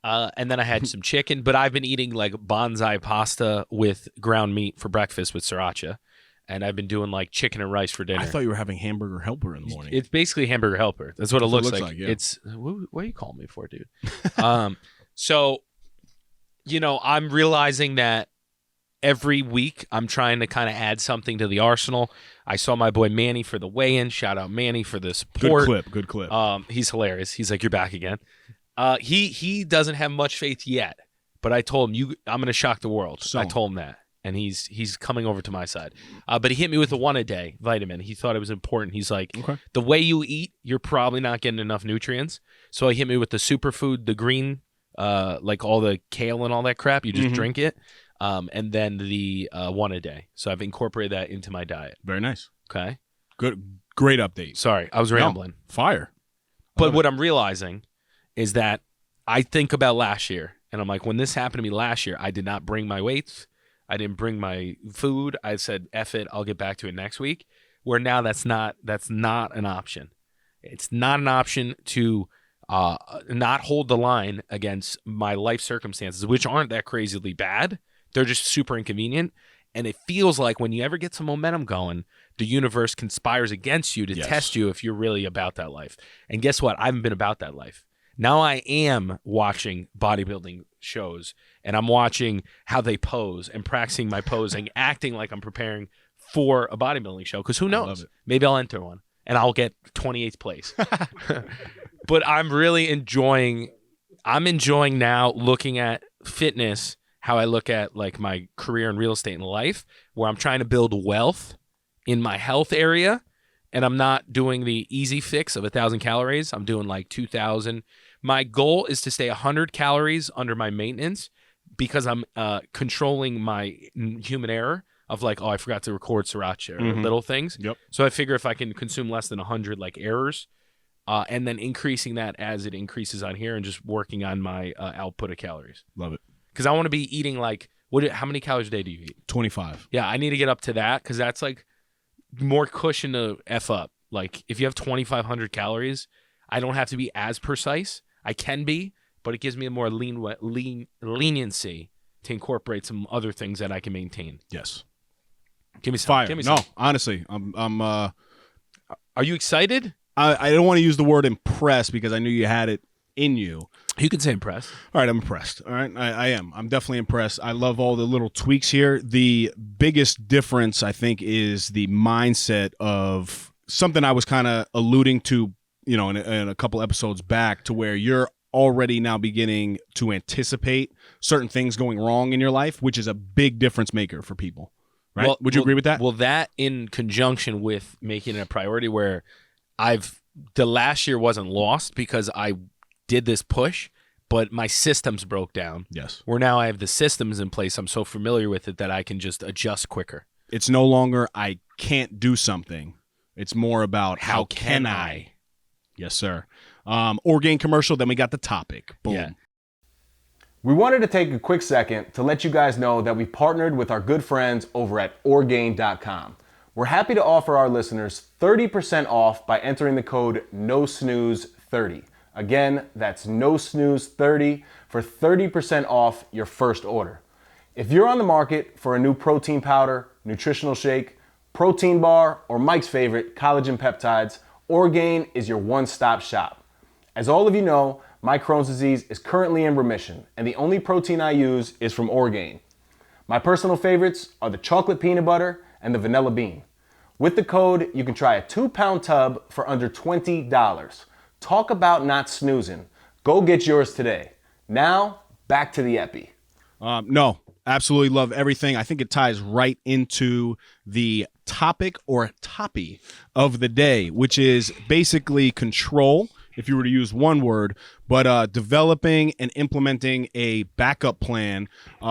And then I had some chicken, but I've been eating like bonsai pasta with ground meat for breakfast with sriracha. And I've been doing like chicken and rice for dinner. I thought you were having hamburger helper in the morning. It's basically hamburger helper. That's what it looks like. Yeah. It's what are you calling me for, dude? So, I'm realizing that every week I'm trying to kind of add something to the arsenal. I saw my boy Manny for the weigh-in. Shout out Manny for the support. Good clip. He's hilarious. He's like, you're back again. He doesn't have much faith yet, but I told him I'm going to shock the world. I told him that, and he's coming over to my side. But he hit me with a 1-a-day vitamin. He thought it was important. He's like, okay. The way you eat, you're probably not getting enough nutrients. So he hit me with the superfood, the green, like all the kale and all that crap. You just drink it. And then the 1-a-day. So I've incorporated that into my diet. Very nice. Okay. Good. Great update. Sorry, I was rambling. No, fire. But what I'm realizing is that I think about last year, and I'm like, when this happened to me last year, I did not bring my weights. I didn't bring my food. I said, F it, I'll get back to it next week. Where now that's not an option. It's not an option to not hold the line against my life circumstances, which aren't that crazily bad. They're just super inconvenient. And it feels like when you ever get some momentum going, the universe conspires against you to test you if you're really about that life. And guess what? I haven't been about that life. Now I am watching bodybuilding shows, and I'm watching how they pose and practicing my posing, acting like I'm preparing for a bodybuilding show. Because who knows? Maybe I'll enter one, and I'll get 28th place. But I'm really enjoying now looking at fitness, how I look at like my career in real estate and life, where I'm trying to build wealth in my health area. And I'm not doing the easy fix of 1,000 calories. I'm doing like 2,000. My goal is to stay 100 calories under my maintenance because I'm controlling my human error of like, oh, I forgot to record sriracha or little things. Yep. So I figure if I can consume less than 100 like errors, and then increasing that as it increases on here and just working on my output of calories. Love it. Because I want to be eating like, how many calories a day do you eat? 25. Yeah, I need to get up to that because that's like more cushion to F up. Like if you have 2,500 calories, I don't have to be as precise. I can be, but it gives me a more leniency to incorporate some other things that I can maintain. Yes. Give me some. Fire. Give me some. No, honestly, I'm Are you excited? I don't want to use the word impressed because I knew you had it in you. You can say impressed. All right, I'm impressed. All right, I am. I'm definitely impressed. I love all the little tweaks here. The biggest difference, I think, is the mindset of something I was kind of alluding to, in a couple episodes back, to where you're already now beginning to anticipate certain things going wrong in your life, which is a big difference maker for people. Right? Would you agree with that? Well, that in conjunction with making it a priority where the last year wasn't lost because I did this push, but my systems broke down. Yes. Where now I have the systems in place. I'm so familiar with it that I can just adjust quicker. It's no longer I can't do something. It's more about how can I? Yes, sir. Orgain commercial, then we got the topic. Boom. Yeah. We wanted to take a quick second to let you guys know that we partnered with our good friends over at Orgain.com. We're happy to offer our listeners 30% off by entering the code NoSnooze30. Again, that's NoSnooze30 for 30% off your first order. If you're on the market for a new protein powder, nutritional shake, protein bar, or Mike's favorite, collagen peptides, Orgain is your one-stop shop. As all of you know, my Crohn's disease is currently in remission, and the only protein I use is from Orgain. My personal favorites are the chocolate peanut butter and the vanilla bean. With the code, you can try a 2-pound tub for under $20. Talk about not snoozing. Go get yours today. Now, back to the epi. No, absolutely love everything. I think it ties right into the topic or toppy of the day, which is basically control, if you were to use one word, but developing and implementing a backup plan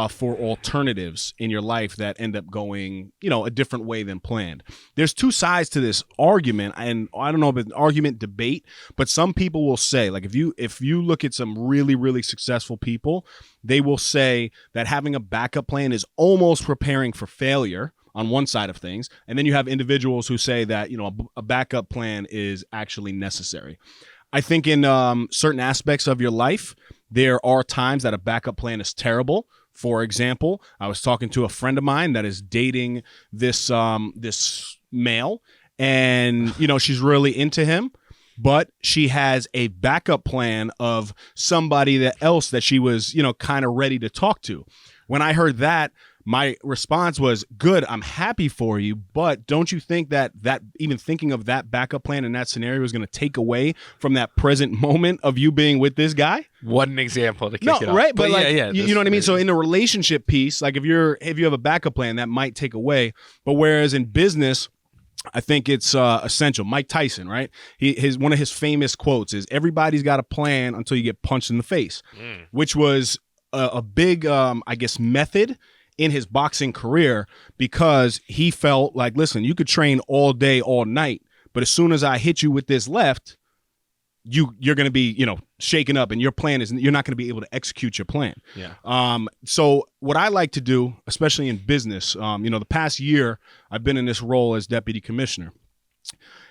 for alternatives in your life that end up going, a different way than planned. There's two sides to this argument, and I don't know if it's an argument debate, but some people will say, like if you look at some really, really successful people, they will say that having a backup plan is almost preparing for failure on one side of things. And then you have individuals who say that, a backup plan is actually necessary. I think in certain aspects of your life, there are times that a backup plan is terrible. For example, I was talking to a friend of mine that is dating this male, and she's really into him, but she has a backup plan of somebody else that she was kind of ready to talk to. When I heard that, my response was, good, I'm happy for you, but don't you think that even thinking of that backup plan in that scenario is going to take away from that present moment of you being with this guy? What an example to kick it off. Right? But yeah, you know what I mean? So in the relationship piece, like if you have a backup plan, that might take away. But whereas in business, I think it's essential. Mike Tyson, right? One of his famous quotes is, everybody's got a plan until you get punched in the face, which was a big, method in his boxing career, because he felt like, listen, you could train all day, all night, but as soon as I hit you with this left, you're going to be, shaken up, and your plan is, you're not going to be able to execute your plan. Yeah. So what I like to do, especially in business, the past year I've been in this role as deputy commissioner.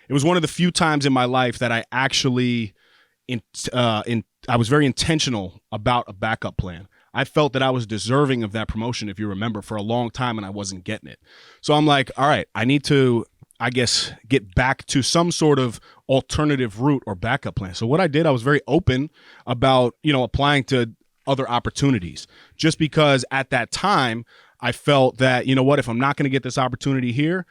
It was one of the few times in my life that I actually, I was very intentional about a backup plan. I felt that I was deserving of that promotion, if you remember, for a long time, and I wasn't getting it. So I'm like, all right, I need to, get back to some sort of alternative route or backup plan. So what I did, I was very open about, applying to other opportunities, just because at that time I felt that, if I'm not going to get this opportunity here,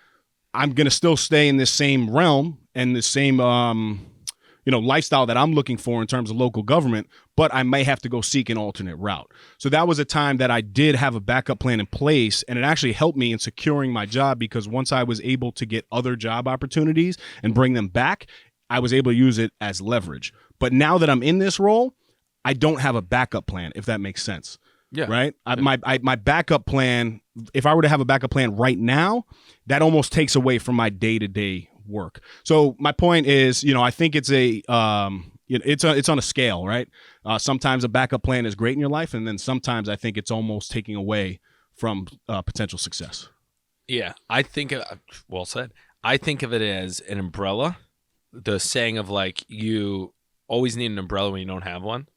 I'm going to still stay in this same realm and the same, lifestyle that I'm looking for in terms of local government, but I may have to go seek an alternate route. So that was a time that I did have a backup plan in place, and it actually helped me in securing my job, because once I was able to get other job opportunities and bring them back, I was able to use it as leverage. But now that I'm in this role, I don't have a backup plan, if that makes sense. Yeah. Right? My backup plan, if I were to have a backup plan right now, that almost takes away from my day-to-day work. So my point is, I think it's it's on a scale, right? Sometimes a backup plan is great in your life, and then sometimes I think it's almost taking away from potential success. Yeah, I think, well said. I think of it as an umbrella. The saying of like, you always need an umbrella when you don't have one,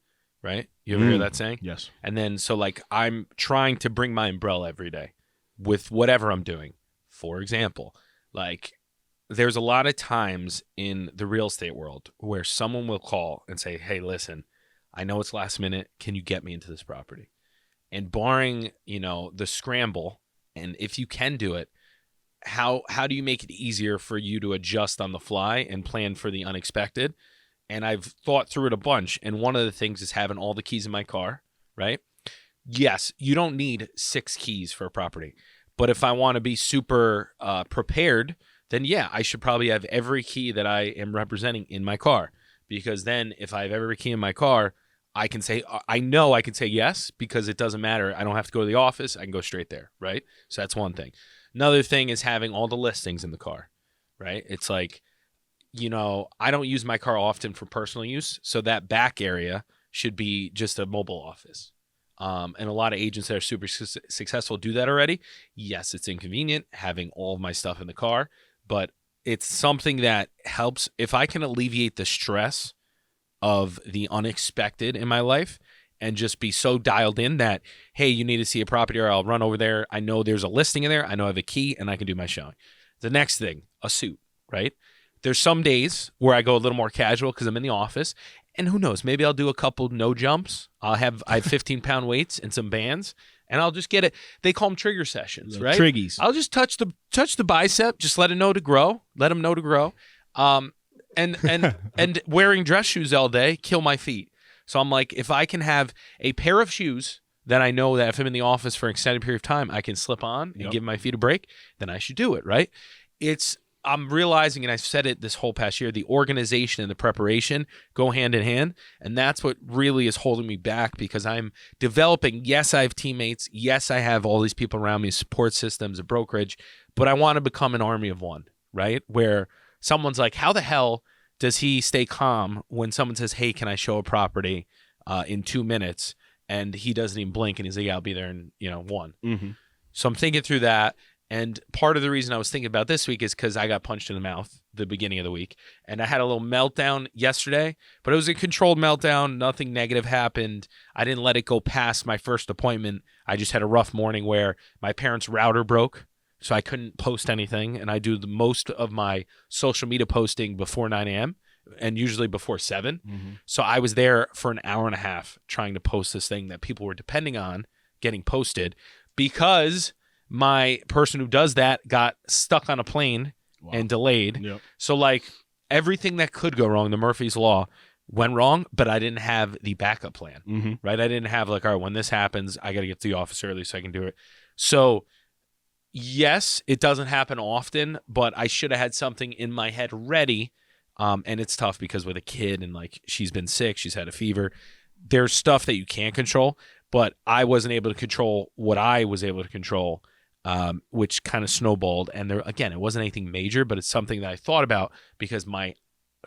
right? You ever hear that saying? Yes. And then, so like, I'm trying to bring my umbrella every day with whatever I'm doing. For example, like, there's a lot of times in the real estate world where someone will call and say, hey, listen, I know it's last minute. Can you get me into this property? And barring, the scramble, and if you can do it, how do you make it easier for you to adjust on the fly and plan for the unexpected? And I've thought through it a bunch. And one of the things is having all the keys in my car, right? Yes, you don't need 6 keys for a property. But if I want to be super prepared, then yeah, I should probably have every key that I am representing in my car. Because then if I have every key in my car, I can say yes, because it doesn't matter. I don't have to go to the office. I can go straight there, right? So that's one thing. Another thing is having all the listings in the car, right? It's like, I don't use my car often for personal use, so that back area should be just a mobile office. And a lot of agents that are super successful do that already. Yes, it's inconvenient having all of my stuff in the car, but it's something that helps. If I can alleviate the stress of the unexpected in my life and just be so dialed in that, hey, you need to see a property, or I'll run over there. I know there's a listing in there. I know I have a key, and I can do my showing. The next thing, a suit, right? There's some days where I go a little more casual because I'm in the office, And who knows? Maybe I'll do a couple no jumps. I have 15-pound weights and some bands, and I'll just get it. They call them trigger sessions, right? Triggies. I'll just touch the bicep, just let it know to grow. Let them know to grow. And wearing dress shoes all day kill my feet. So I'm like, if I can have a pair of shoes that I know that if I'm in the office for an extended period of time, I can slip on and give my feet a break, then I should do it, right? I'm realizing, and I've said it this whole past year, the organization and the preparation go hand in hand. And that's what really is holding me back, because I'm developing. Yes, I have teammates. Yes, I have all these people around me, support systems, a brokerage, but I want to become an army of one, right? Where someone's like, how the hell does he stay calm when someone says, hey, can I show a property in 2 minutes? And he doesn't even blink, and he's like, yeah, I'll be there in 1. Mm-hmm. So I'm thinking through that. And part of the reason I was thinking about this week is because I got punched in the mouth the beginning of the week. And I had a little meltdown yesterday, but it was a controlled meltdown. Nothing negative happened. I didn't let it go past my first appointment. I just had a rough morning where my parents' router broke, so I couldn't post anything. And I do the most of my social media posting before 9 a.m. and usually before 7. Mm-hmm. So I was there for an hour and a half trying to post this thing that people were depending on getting posted, because my person who does that got stuck on a plane and delayed. Yep. So like everything that could go wrong, the Murphy's Law, went wrong, but I didn't have the backup plan, Mm-hmm. right? I didn't have like, all right, when this happens, I got to get to the office early so I can do it. So yes, it doesn't happen often, but I should have had something in my head ready. And it's tough because with a kid and like she's been sick, she's had a fever. There's stuff that you can't control, but I wasn't able to control what I was able to control. Which kind of snowballed. And there, again, it wasn't anything major, but it's something that I thought about because my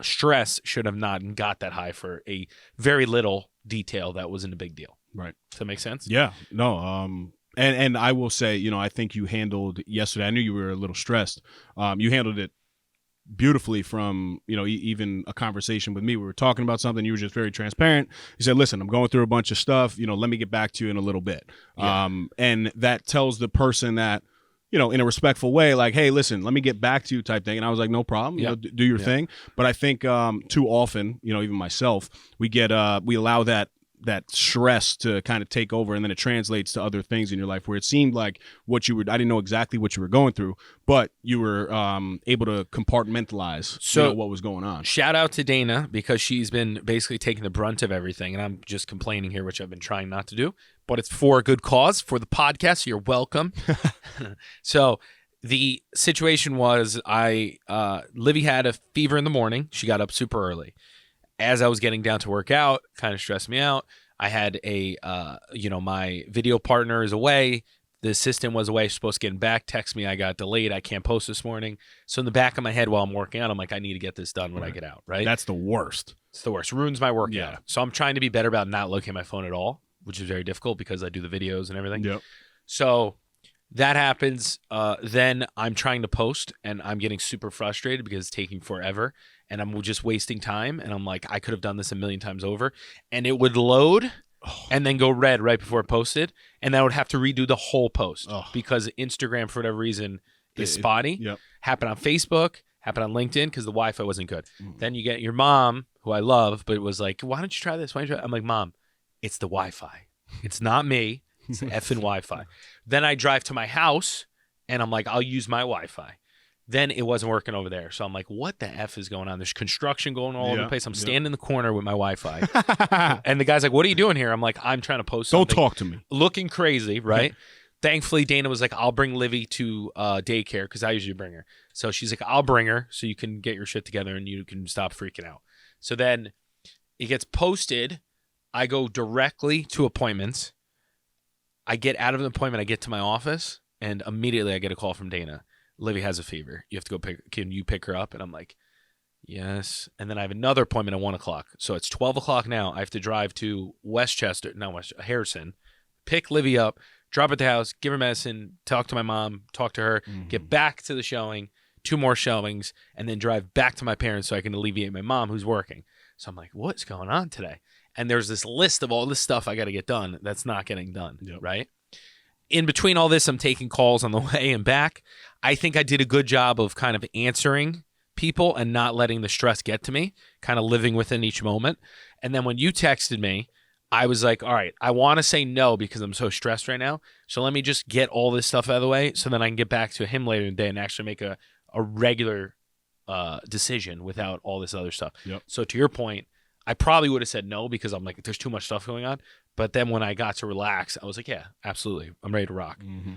stress should have not got that high for a very little detail that wasn't a big deal. Right. Does that make sense? Yeah. No. And I will say, I think you handled yesterday. I knew you were a little stressed. You handled it beautifully from, even a conversation with me. We were talking about something. You were just very transparent. You said, listen, I'm going through a bunch of stuff. Let me get back to you in a little bit. Yeah. And that tells the person that, in a respectful way, like, hey, listen, let me get back to you type thing. And I was like, no problem. Do your thing. But I think too often, even myself, we allow that stress to kind of take over, and then it translates to other things in your life where it seemed like I didn't know exactly what you were going through, but you were able to compartmentalize what was going on. Shout out to Dana, because she's been basically taking the brunt of everything, and I'm just complaining here, which I've been trying not to do, but it's for a good cause, for the podcast. So you're welcome. So the situation was Livy had a fever in the morning. She got up super early. As I was getting down to work out, kind of stressed me out. I had my video partner is away. The assistant was away, supposed to get back, text me, I got delayed, I can't post this morning. So in the back of my head while I'm working out, I'm like, I need to get this done when I get out, right? That's the worst. It's the worst. Ruins my workout. Yeah. So I'm trying to be better about not looking at my phone at all, which is very difficult because I do the videos and everything. Yep. So that happens. Then I'm trying to post, and I'm getting super frustrated because it's taking forever. And I'm just wasting time. And I'm like, I could have done this a million times over. And it would load and then go red right before it posted. And I would have to redo the whole post because Instagram, for whatever reason, is spotty. Yep. Happened on Facebook, happened on LinkedIn because the Wi-Fi wasn't good. Then you get your mom, who I love, but it was like, why don't you try this? Why don't you try? I'm like, Mom, it's the Wi-Fi. It's not me. It's the effing Wi-Fi. Then I drive to my house, and I'm like, I'll use my Wi-Fi. Then it wasn't working over there. So I'm like, what the F is going on? There's construction going all over the place. I'm standing in the corner with my Wi-Fi. And the guy's like, what are you doing here? I'm like, I'm trying to post something. Don't talk to me. Looking crazy, right? Thankfully, Dana was like, I'll bring Livy to daycare because I usually bring her. So she's like, I'll bring her so you can get your shit together and you can stop freaking out. So then it gets posted. I go directly to appointments. I get out of an appointment. I get to my office, and immediately I get a call from Dana. Livy has a fever. You have to go can you pick her up? And I'm like, yes. And then I have another appointment at 1 o'clock. So it's 12 o'clock now. I have to drive to Harrison, pick Livy up, drop her at the house, give her medicine, talk to my mom, talk to her, get back to the showing, 2 more showings, and then drive back to my parents so I can alleviate my mom who's working. So I'm like, what's going on today? And there's this list of all this stuff I got to get done that's not getting done, right? In between all this, I'm taking calls on the way and back. I think I did a good job of kind of answering people and not letting the stress get to me, kind of living within each moment. And then when you texted me, I was like, all right, I want to say no because I'm so stressed right now. So let me just get all this stuff out of the way so then I can get back to him later in the day and actually make a regular decision without all this other stuff. Yep. So to your point, I probably would have said no because I'm like, there's too much stuff going on. But then when I got to relax, I was like, yeah, absolutely. I'm ready to rock. Mm-hmm.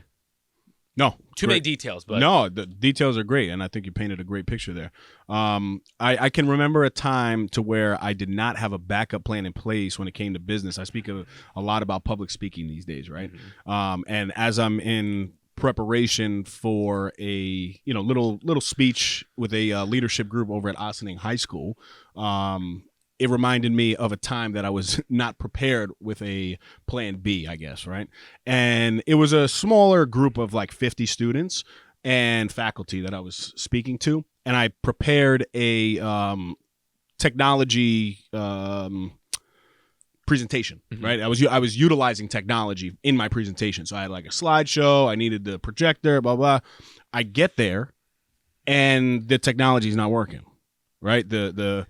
No, Too many details, but no, the details are great, and I think you painted a great picture there. I can remember a time to where I did not have a backup plan in place when it came to business. I speak a lot about public speaking these days, right? Mm-hmm. And as I'm in preparation for a little speech with a leadership group over at Ossining High School, it reminded me of a time that I was not prepared with a plan B, I guess, right? And it was a smaller group of like 50 students and faculty that I was speaking to. And I prepared a technology presentation, right? I was utilizing technology in my presentation. So I had like a slideshow. I needed the projector, blah, blah. I get there and the technology is not working, right? The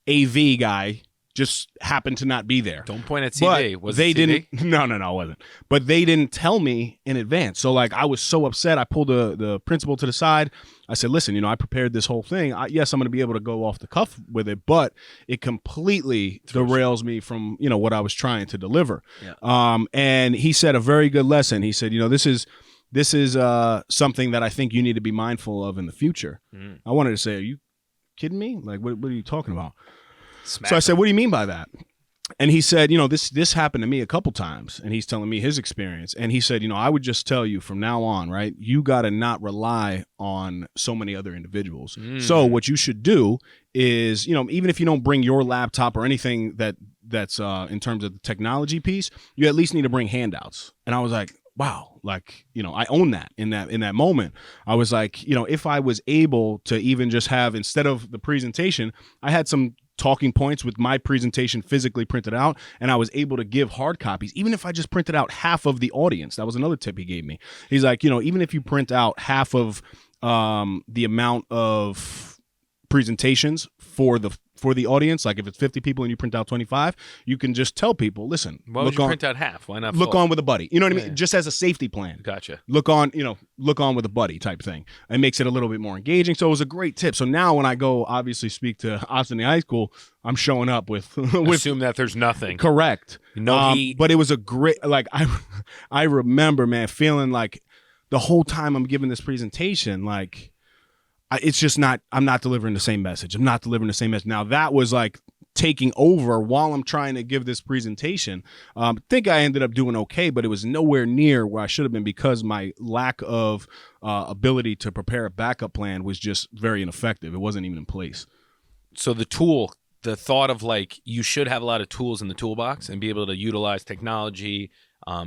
AV guy just happened to not be there. don't point at TV. But Was they it TV? didn't. No, it wasn't. But they didn't tell me in advance. So like I was so upset. I pulled the principal to the side. I said, "Listen, I prepared this whole thing. Yes, I'm going to be able to go off the cuff with it, but it completely derails me from what I was trying to deliver." Yeah. And he said a very good lesson. He said, this is something that I think you need to be mindful of in the future. I wanted to say, are you kidding me? Like, what are you talking about? So I said, what do you mean by that? And he said, this happened to me a couple times. And he's telling me his experience. And he said, I would just tell you from now on, right, you got to not rely on so many other individuals. So what you should do is, even if you don't bring your laptop or anything that's in terms of the technology piece, you at least need to bring handouts. And I was like, wow, like, I own that in that moment. I was like, if I was able to even just have, instead of the presentation, I had some talking points with my presentation physically printed out, and I was able to give hard copies, even if I just printed out half of the audience. That was another tip he gave me. He's like, even if you print out half of the amount of presentations for the audience, like if it's 50 people and you print out 25, you can just tell people, listen, why would you print out half? Why not look full? on with a buddy? You know what I mean? Yeah. Just as a safety plan. Gotcha. Look on with a buddy type thing. It makes it a little bit more engaging. So it was a great tip. So now when I go obviously speak to Ossining High School, I'm showing up with Assume that there's nothing. Correct. No but it was a great, like, I remember, man, feeling like the whole time I'm giving this presentation, like, it's just not, I'm not delivering the same message. I'm not delivering the same message. Now that was like taking over while I'm trying to give this presentation. I think I ended up doing okay, but it was nowhere near where I should have been because my lack of ability to prepare a backup plan was just very ineffective. It wasn't even in place. So the thought of like, you should have a lot of tools in the toolbox and be able to utilize technology,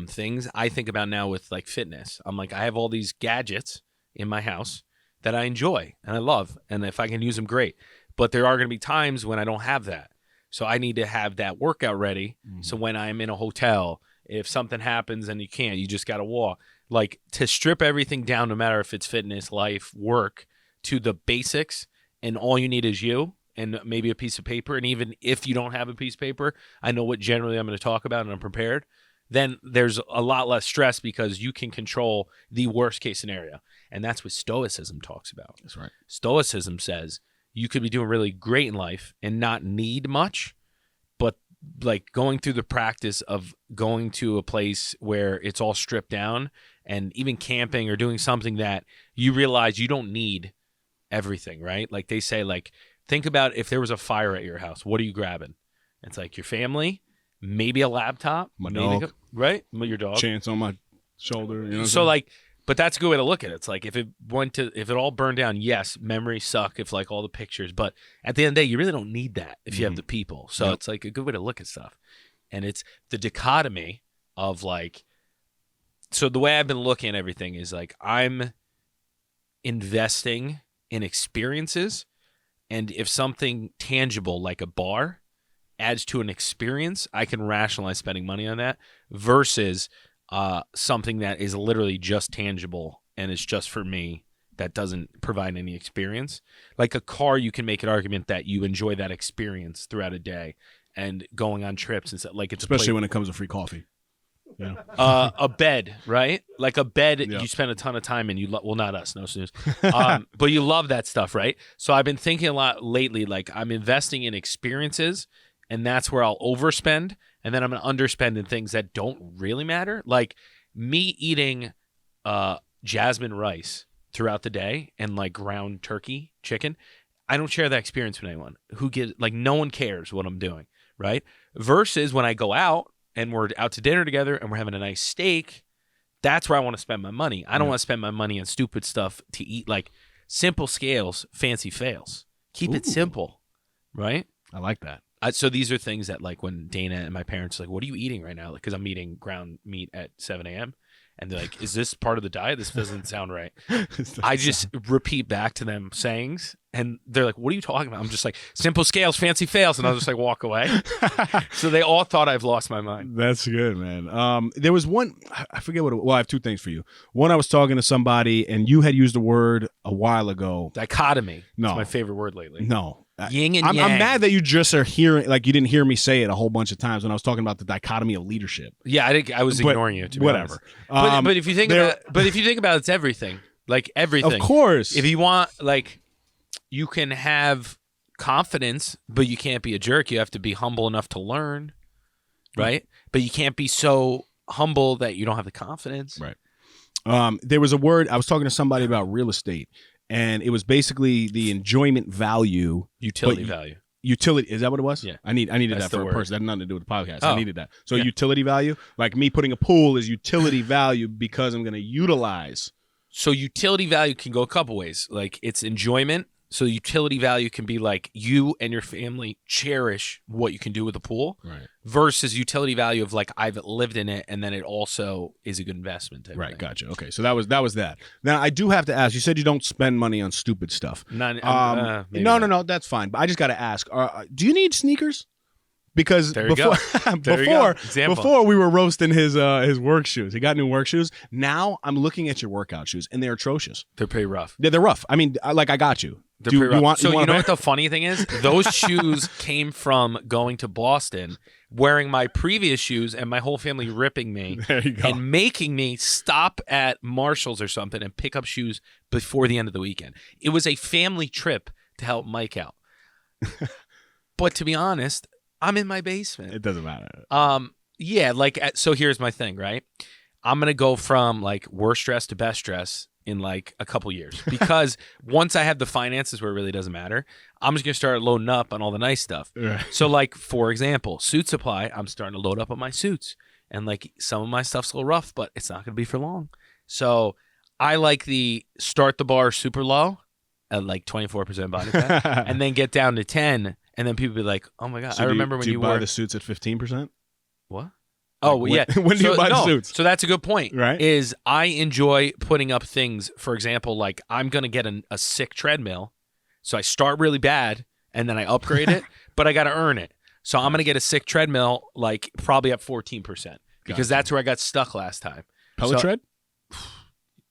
things I think about now with like fitness. I'm like, I have all these gadgets in my house that I enjoy and I love. And if I can use them, great. But there are going to be times when I don't have that. So I need to have that workout ready. So when I'm in a hotel, if something happens and you just got to walk, like to strip everything down, no matter if it's fitness, life, work, to the basics, and all you need is you and maybe a piece of paper. And even if you don't have a piece of paper, I know what generally I'm going to talk about and I'm prepared. Then there's a lot less stress because you can control the worst case scenario. And that's what Stoicism talks about. That's right. Stoicism says you could be doing really great in life and not need much, but like going through the practice of going to a place where it's all stripped down and even camping or doing something that you realize you don't need everything, right? Like they say, like, think about if there was a fire at your house, what are you grabbing? It's like your family, maybe a laptop, My maybe dog. right? Your dog. Chance on my shoulder. You know So like, but that's a good way to look at it. It's like if it all burned down, yes, memories suck if like all the pictures, but at the end of the day, you really don't need that if you have the people. So it's like a good way to look at stuff. And it's the dichotomy of like, so the way I've been looking at everything is like, I'm investing in experiences. And if something tangible like a bar adds to an experience, I can rationalize spending money on that versus something that is literally just tangible and it's just for me. that doesn't provide any experience. Like a car, you can make an argument that you enjoy that experience throughout a day and going on trips and stuff. Like it's Especially when it comes to free coffee. Yeah. A bed, right? Like a bed, Yeah. you spend a ton of time in. Well, not us, no snooze. But you love that stuff, right? So I've been thinking a lot lately. Like I'm investing in experiences, and that's where I'll overspend, and then I'm gonna underspend in things that don't really matter. Like me eating jasmine rice throughout the day and like ground turkey chicken. I don't share that experience with anyone. No one cares what I'm doing, right? Versus when I go out and we're out to dinner together and we're having a nice steak, that's where I want to spend my money. I don't want to spend my money on stupid stuff to eat, like simple scales, fancy fails. Keep it simple, right? I like that. So these are things that, like, when Dana and my parents are like, what are you eating right now? Because I'm eating ground meat at 7 a.m. And they're like, is this part of the diet? This doesn't sound right. I just repeat back to them sayings, and they're like, what are you talking about? I'm just like, simple scales, fancy fails. And I'll just like walk away. So they all thought I've lost my mind. That's good, man. There was one, I forget what well, I have two things for you. One, I was talking to somebody, and you had used a word a while ago. Dichotomy. No. It's my favorite word lately. No. Yin and I'm yang. mad that you just are hearing, like you didn't hear me say it a whole bunch of times when I was talking about the dichotomy of leadership. Yeah, I was But ignoring you, to be whatever. honest. But if you think about it, it's everything. Like everything. Of course. If you want, like, you can have confidence, but you can't be a jerk. You have to be humble enough to learn, right? But you can't be so humble that you don't have the confidence. Right. There was a word, I was talking to somebody about real estate, and it was basically the enjoyment value. Utility value. Utility, is that what it was? Yeah. I needed That's that the for a word. person. That had nothing to do with the podcast. Oh. I needed that. So Yeah. utility value, like me putting a pool is utility value because I'm going to utilize. So utility value can go a couple ways. Like it's enjoyment. So utility value can be like you and your family cherish what you can do with the pool, Right. versus utility value of like I've lived in it and then it also is a good investment. Type of Right. thing. Gotcha. Okay. So that was that. Now I do have to ask, you said you don't spend money on stupid stuff. Maybe No, not. that's fine. But I just got to ask, do you need sneakers? Because There you go. There you go. Example. before we were roasting his work shoes. He got new work shoes. Now I'm looking at your workout shoes, and they're atrocious. They're pretty rough. Yeah, they're rough. I mean, I got you. They're Do pretty rough. want So you know a what the funny thing is? Those shoes came from going to Boston, wearing my previous shoes, and my whole family ripping me There you go. and making me stop at Marshall's or something and pick up shoes before the end of the weekend. It was a family trip to help Mike out. But to be honest, I'm in my basement. It doesn't matter. Yeah, like so here's my thing, right? I'm going to go from like worst dress to best dress in like a couple years, because once I have the finances where it really doesn't matter, I'm just going to start loading up on all the nice stuff. Right. So like, for example, suit supply, I'm starting to load up on my suits, and like some of my stuff's a little rough, but it's not going to be for long. So I like the start the bar super low at like 24% body fat and then get down to 10. And then people be like, oh my God, So I remember when do you you buy wore the suits at 15%? what? Oh, Like, yeah. when do you buy the suits? So that's a good point. Right. Is I enjoy putting up things, for example, like I'm going to get a sick treadmill. So I start really bad and then I upgrade it, but I got to earn it. So I'm going to get a sick treadmill, like probably at 14%, because Gotcha. that's where I got stuck last time. Pellet So- tread?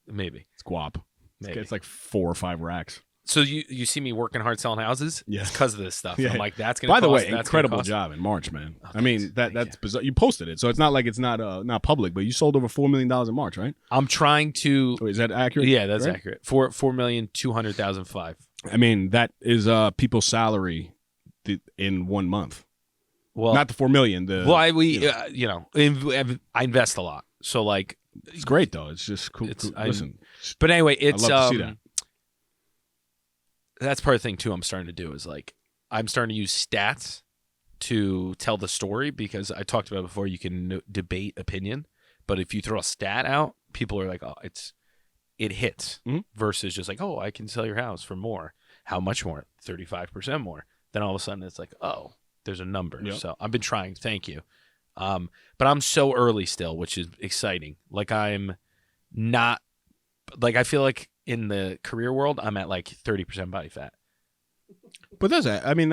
Maybe. It's guap. Maybe. It's like 4 or 5 racks. So you see me working hard selling houses? Yeah. It's because of this stuff. Yeah. I'm like, that's going to By cost. the way, that's gonna incredible cost. job in March, man. Oh, I mean, thanks. that's Thank bizarre. You posted it, so it's not like it's not public, but you sold over $4 million in March, right? I'm trying to. Wait, is that accurate? Yeah, that's Right? accurate. 4,200,005. I mean, that is people's salary in 1 month. Well, Not the 4 million. The I invest a lot. So like, it's great though. It's just cool. It's- cool. Listen, but anyway, it's love to see that. That's part of the thing too. I'm starting to do is like I'm starting to use stats to tell the story, because I talked about it before. You can debate opinion, but if you throw a stat out, people are like, oh, it hits, Mhm. versus just like, oh, I can sell your house for more. How much more? 35% more. Then all of a sudden it's like, oh, there's a number. Yep. So I've been trying. Thank you. But I'm so early still, which is exciting. Like I'm not, like I feel like in the career world, I'm at like 30% body fat. but I mean,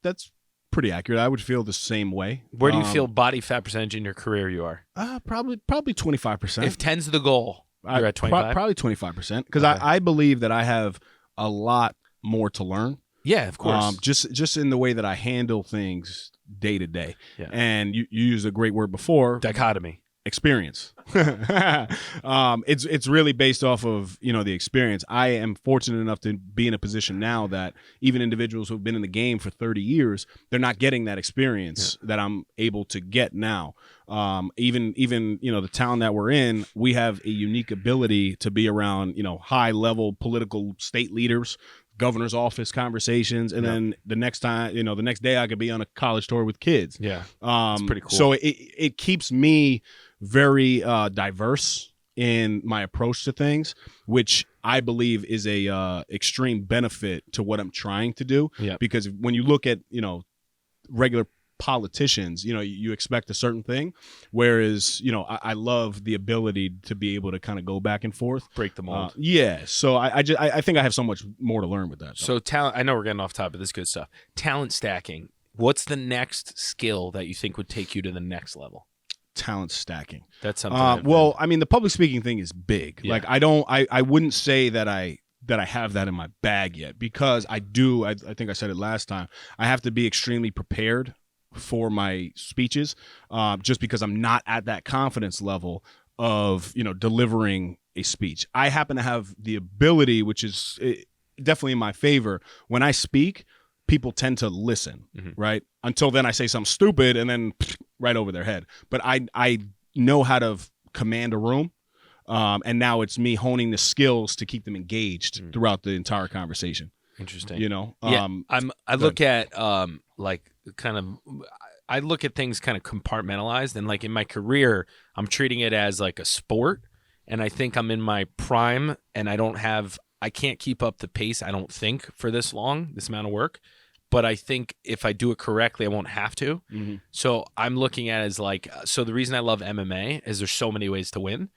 that's pretty accurate. I would feel the same way. Where do you feel body fat percentage in your career you are? Probably 25%. If 10's the goal, You're at 25? Probably 25%, because Okay. I believe that I have a lot more to learn. Yeah, of course. Just in the way that I handle things day to day. Yeah. And you used a great word before, Dichotomy. experience. It's really based off of, the experience. I am fortunate enough to be in a position now that even individuals who've been in the game for 30 years, they're not getting that experience that I'm able to get now. Even the town that we're in, we have a unique ability to be around, high level political state leaders, governor's office conversations, and then the next time, the next day I could be on a college tour with kids. Yeah. It's pretty cool. So it keeps me very diverse in my approach to things, which I believe is a extreme benefit to what I'm trying to do. Yeah. Because when you look at regular politicians, you expect a certain thing, whereas I love the ability to be able to kind of go back and forth, Break the mold. So I think I have so much more to learn with that. So talent, I know we're getting off topic. This is good stuff. Talent stacking. What's the next skill that you think would take you to the next level? Talent stacking. That's something. Well, I mean, the public speaking thing is big. Yeah. Like I wouldn't say that I have that in my bag yet, because I do. I think I said it last time. I have to be extremely prepared for my speeches, just because I'm not at that confidence level of delivering a speech. I happen to have the ability, which is definitely in my favor. When I speak, people tend to listen, right? Until then I say something stupid and then right over their head. But I know how to command a room, and now it's me honing the skills to keep them engaged throughout the entire conversation. Interesting. I look at I look at things kind of compartmentalized, and like in my career, I'm treating it as like a sport, and I think I'm in my prime, and I can't keep up the pace, I don't think, for this amount of work. But I think if I do it correctly, I won't have to. So I'm looking at it as like, so the reason I love MMA is there's so many ways to win,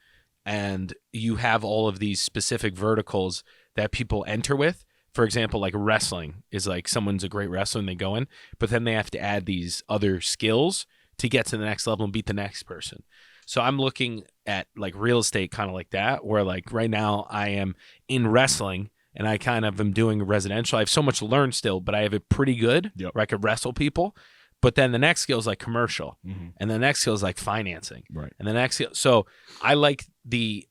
and you have all of these specific verticals that people enter with. For example, like wrestling is like someone's a great wrestler and they go in, but then they have to add these other skills to get to the next level and beat the next person. So I'm looking at like real estate kind of like that, where like right now I am in wrestling and I kind of am doing residential. I have so much to learn still, but I have it pretty good where I could wrestle people. But then the next skill is like commercial, and the next skill is like financing. Right. And the next skill. So I like the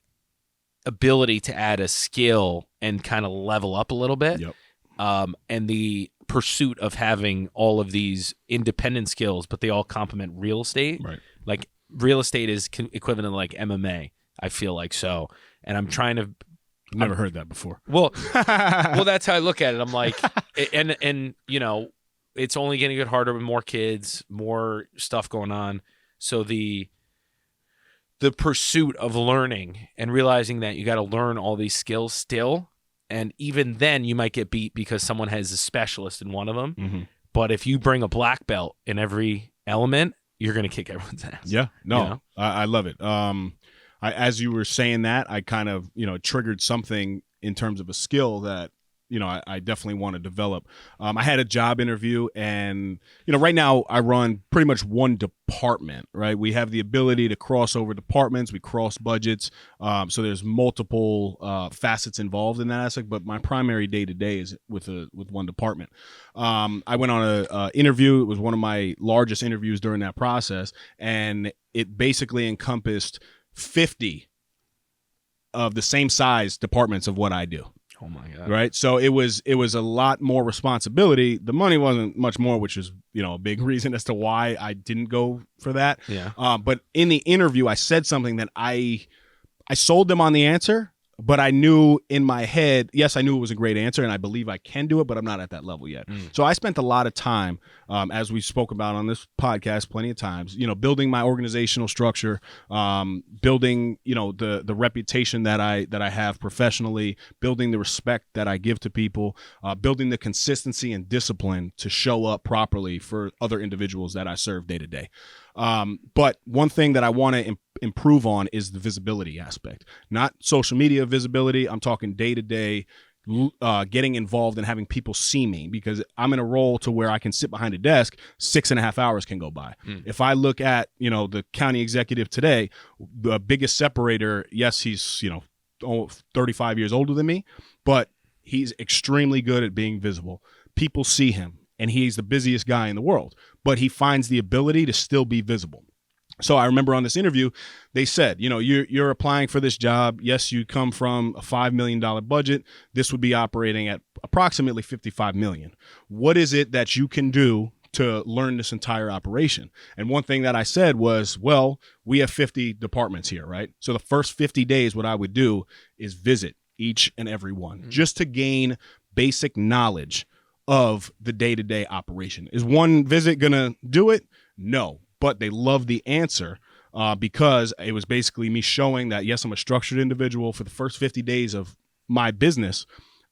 ability to add a skill and kind of level up a little bit. And the pursuit of having all of these independent skills, but they all complement real estate. Right. Like real estate is equivalent to like MMA, I feel like. So, and I'm trying to, Never heard that before. well, that's how I look at it. I'm like, and it's only going to get harder with more kids, more stuff going on. So the pursuit of learning and realizing that you got to learn all these skills still, and even then you might get beat because someone has a specialist in one of them. But if you bring a black belt in every element, you're going to kick everyone's ass. Yeah, no, I love it. As you were saying that, I kind of triggered something in terms of a skill that I definitely want to develop. I had a job interview, and right now I run pretty much one department. Right, we have the ability to cross over departments, we cross budgets, so there's multiple facets involved in that aspect. But my primary day to day is with one department. I went on a interview. It was one of my largest interviews during that process, and it basically encompassed 50 of the same size departments of what I do. Oh my God. Right. So it was a lot more responsibility. The money wasn't much more, which is, a big reason as to why I didn't go for that. Yeah. But in the interview, I said something that I sold them on the answer, but I knew in my head, yes, I knew it was a great answer and I believe I can do it, but I'm not at that level yet. So I spent a lot of time, as we spoke about on this podcast plenty of times, building my organizational structure, building, the reputation that I have professionally, building the respect that I give to people, building the consistency and discipline to show up properly for other individuals that I serve day to day. But one thing that I want to improve on is the visibility aspect, not social media visibility. I'm talking day to day, getting involved and having people see me, because I'm in a role to where I can sit behind a desk, 6.5 hours can go by. If I look at, the county executive today, the biggest separator, yes, he's, 35 years older than me, but he's extremely good at being visible. People see him, and he's the busiest guy in the world, but he finds the ability to still be visible. So I remember on this interview, they said, you're applying for this job. Yes, you come from a $5 million budget. This would be operating at approximately $55 million. What is it that you can do to learn this entire operation? And one thing that I said was, well, we have 50 departments here, right? So the first 50 days, what I would do is visit each and every one just to gain basic knowledge of the day-to-day operation. Is one visit going to do it? No. But they love the answer because it was basically me showing that, yes, I'm a structured individual. For the first 50 days of my business,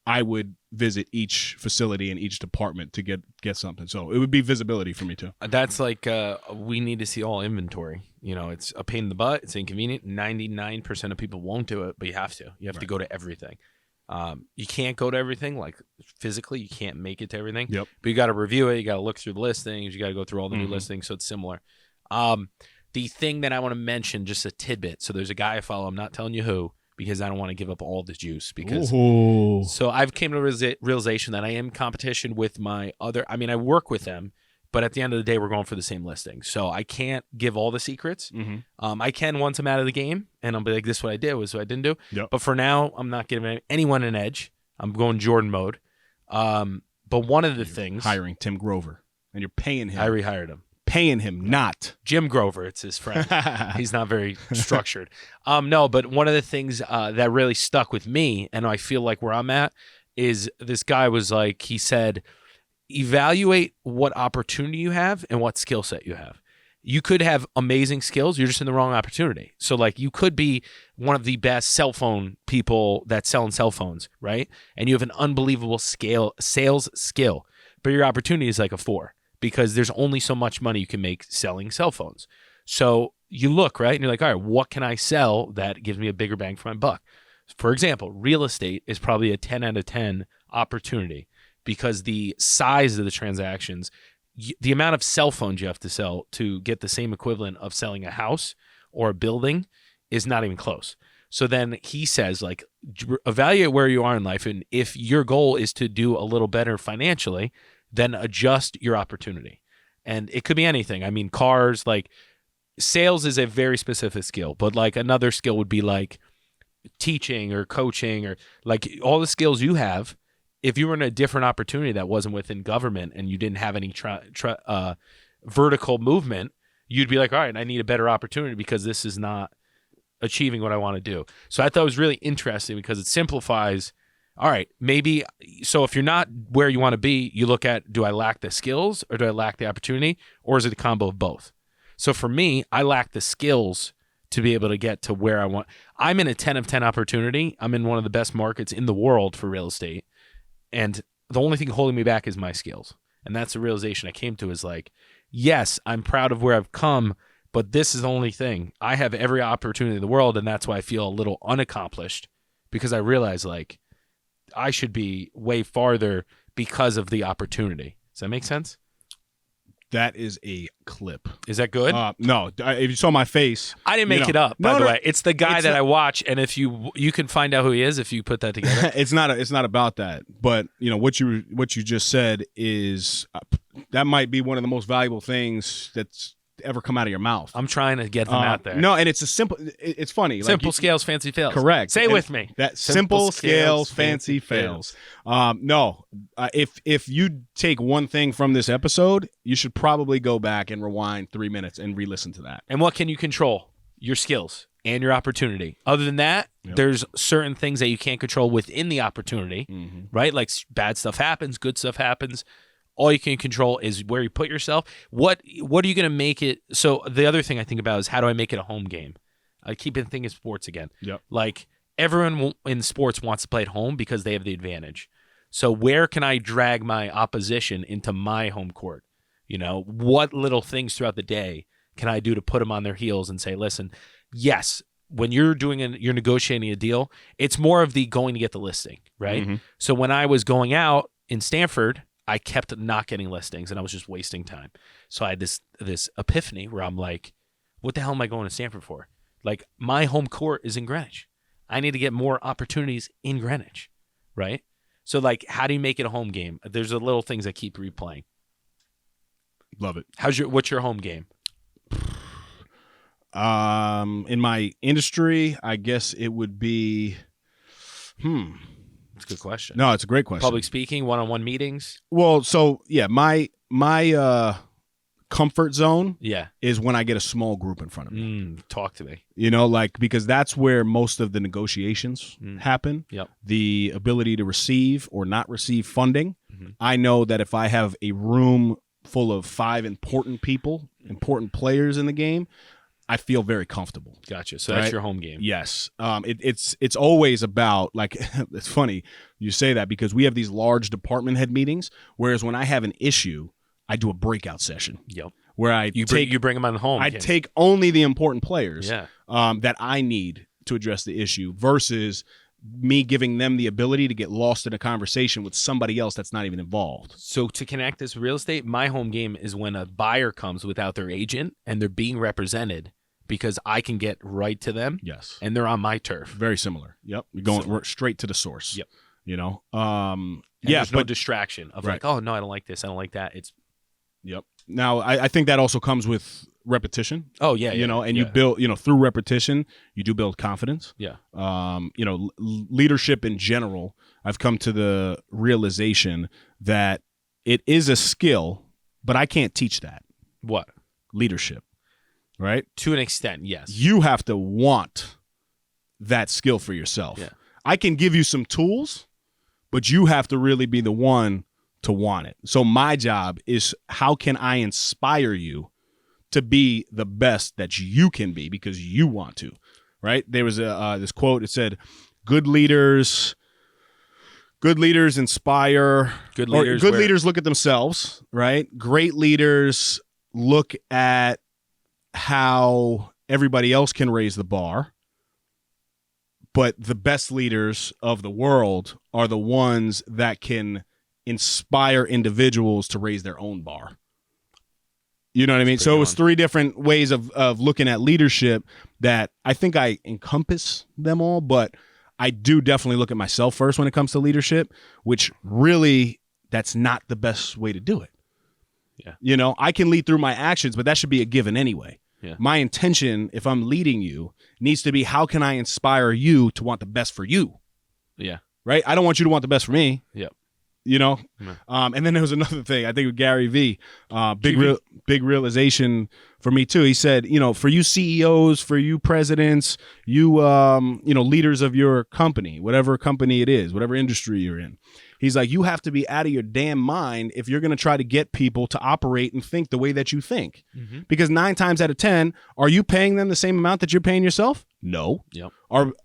I would visit each facility and each department to get something. So it would be visibility for me too. That's like we need to see all inventory. It's a pain in the butt. It's inconvenient. 99% of people won't do it, but you have to. You have to go to everything. You can't go to everything, like physically. You can't make it to everything. Yep. But you got to review it. You got to look through the listings. You got to go through all the new listings. So it's similar. The thing that I want to mention, just a tidbit. So there's a guy I follow. I'm not telling you who, because I don't want to give up all the juice. Because so I've came to a realization that I am in competition with my other. I mean, I work with them, but at the end of the day, we're going for the same listing. So I can't give all the secrets. I can once I'm out of the game, and I'll be like, "This is what I did. Was what I didn't do." Yep. But for now, I'm not giving anyone an edge. I'm going Jordan mode. But one of the things, hiring Tim Grover, and you're paying him. I rehired him. Paying him, not Jim Grover. It's his friend. He's not very structured. No, but one of the things that really stuck with me, and I feel like where I'm at, is this guy was like, he said, evaluate what opportunity you have and what skill set you have. You could have amazing skills. You're just in the wrong opportunity. So like you could be one of the best cell phone people that's selling cell phones, right? And you have an unbelievable sales skill, but your opportunity is like a 4. Because there's only so much money you can make selling cell phones. So you look, right? And you're like, all right, what can I sell that gives me a bigger bang for my buck? For example, real estate is probably a 10 out of 10 opportunity because the size of the transactions, the amount of cell phones you have to sell to get the same equivalent of selling a house or a building is not even close. So then he says, like, evaluate where you are in life. And if your goal is to do a little better financially, then adjust your opportunity. And it could be anything. I mean, cars, like sales is a very specific skill, but like another skill would be like teaching or coaching or like all the skills you have. If you were in a different opportunity that wasn't within government and you didn't have any vertical movement, you'd be like, all right, I need a better opportunity because this is not achieving what I want to do. So I thought it was really interesting because it simplifies. All right, maybe, so if you're not where you want to be, you look at, do I lack the skills or do I lack the opportunity, or is it a combo of both? So for me, I lack the skills to be able to get to where I want. I'm in a 10 of 10 opportunity. I'm in one of the best markets in the world for real estate. And the only thing holding me back is my skills. And that's the realization I came to is like, yes, I'm proud of where I've come, but this is the only thing. I have every opportunity in the world, and that's why I feel a little unaccomplished because I realize like, I should be way farther because of the opportunity. Does that make sense? That is a clip. Is that good? No. If you saw my face, I didn't make it up. By the way, it's the guy that I watch, and if you can find out who he is if you put that together. It's not about that. But what you just said is that might be one of the most valuable things that's ever come out of your mouth. I'm trying to get them out there. No, and it's a simple. It's funny. Simple scales, fancy fails. Correct. Say it with me. That simple scales, fancy fails. No, if you take one thing from this episode, you should probably go back and rewind 3 minutes and re-listen to that. And what can you control? Your skills and your opportunity. Other than that, there's certain things that you can't control within the opportunity, right? Like bad stuff happens, good stuff happens. All you can control is where you put yourself. What are you going to make it? So the other thing I think about is how do I make it a home game? I keep thinking sports again. Yep. Like everyone in sports wants to play at home because they have the advantage. So where can I drag my opposition into my home court? What little things throughout the day can I do to put them on their heels and say, listen, yes, when you're you're negotiating a deal, it's more of the going to get the listing, right? So when I was going out in Stanford, I kept not getting listings and I was just wasting time. So I had this epiphany where I'm like, what the hell am I going to Stanford for? Like my home court is in Greenwich. I need to get more opportunities in Greenwich, right? So, like, how do you make it a home game? There's the little things I keep replaying. Love it. What's your home game? In my industry, I guess it would be. That's a good question. No, it's a great question. Public speaking, one-on-one meetings. Well, so yeah, my comfort zone Yeah. is when I get a small group in front of me. Talk to me. You know, like, because that's where most of the negotiations happen. Yep. The ability to receive or not receive funding. Mm-hmm. I know that if I have a room full of 5 important people, important players in the game, I feel very comfortable. Gotcha. So that's Right? your home game. Yes. It's always about, like, it's funny you say that because we have these large department head meetings, whereas when I have an issue, I do a breakout session. Yep. Where You bring them on home. I take only the important players Yeah. that I need to address the issue versus me giving them the ability to get lost in a conversation with somebody else that's not even involved. So to connect this real estate, my home game is when a buyer comes without their agent and they're being represented because I can get right to them. Yes. And they're on my turf. Very similar. Yep. You're going Similar. straight to the source. Yep. You know? And Yeah, there's no but distraction of Right. like, oh no, I don't like this, I don't like that. It's yep. Now, I think that also comes with repetition. yeah, You know, and yeah. you build, through repetition, you do build confidence. Yeah. Leadership in general, I've come to the realization that it is a skill, but I can't teach that. What? Leadership, right? To an extent, yes. You have to want that skill for yourself. Yeah. I can give you some tools, but you have to really be the one to want it. So my job is, how can I inspire you to be the best that you can be because you want to, right? There was this quote. It said, good leaders inspire. Good leaders Good leaders look at themselves, right? Great leaders look at how everybody else can raise the bar. But the best leaders of the world are the ones that can inspire individuals to raise their own bar. You know what I mean? So it was 3 different ways of looking at leadership that I think I encompass them all, but I do definitely look at myself first when it comes to leadership, which really, that's not the best way to do it. Yeah. You know, I can lead through my actions, but that should be a given anyway. Yeah. My intention, if I'm leading you, needs to be, how can I inspire you to want the best for you? Yeah. Right? I don't want you to want the best for me. Yep. You know? Yeah. And then there was another thing, I think with Gary V, big realization for me too. He said, for you CEOs, for you presidents, you leaders of your company, whatever company it is, whatever industry you're in. He's like, you have to be out of your damn mind if you're going to try to get people to operate and think the way that you think. Mm-hmm. Because 9 times out of 10, are you paying them the same amount that you're paying yourself? No. Yep.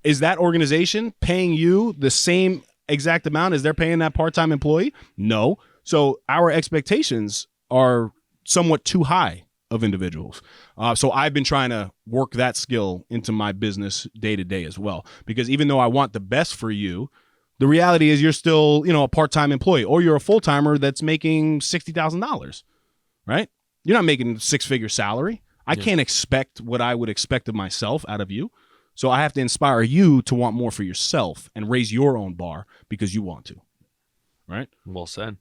Is that organization paying you the same exact amount as they're paying that part-time employee? No. So our expectations are somewhat too high of individuals. So I've been trying to work that skill into my business day to day as well. Because even though I want the best for you, the reality is you're still, a part-time employee, or you're a full-timer that's making $60,000, right? You're not making a 6-figure salary. I can't expect what I would expect of myself out of you. So I have to inspire you to want more for yourself and raise your own bar because you want to, right? Well said.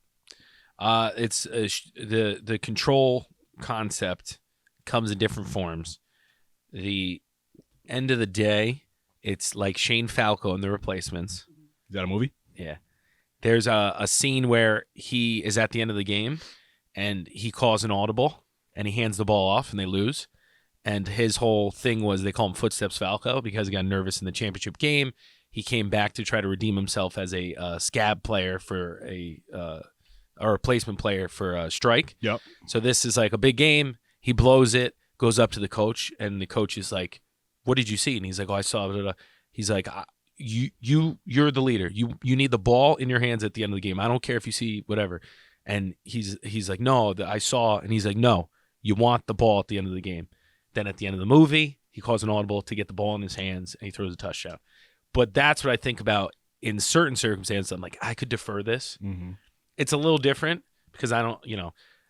It's the control concept comes in different forms. The end of the day, it's like Shane Falco in The Replacements. Is that a movie? Yeah. There's a scene where he is at the end of the game and he calls an audible and he hands the ball off and they lose. And his whole thing was, they call him Footsteps Falco because he got nervous in the championship game. He came back to try to redeem himself as a scab player for or a replacement player for a strike. Yep. So this is like a big game. He blows it, goes up to the coach, and the coach is like, "What did you see?" And he's like, "Oh, I saw it." He's like, You're the leader. You need the ball in your hands at the end of the game. I don't care if you see whatever." And he's like, "No, I saw." And he's like, "No, you want the ball at the end of the game." Then at the end of the movie, he calls an audible to get the ball in his hands, and he throws a touchdown. But that's what I think about in certain circumstances. I'm like, I could defer this. Mm-hmm. It's a little different because I don't,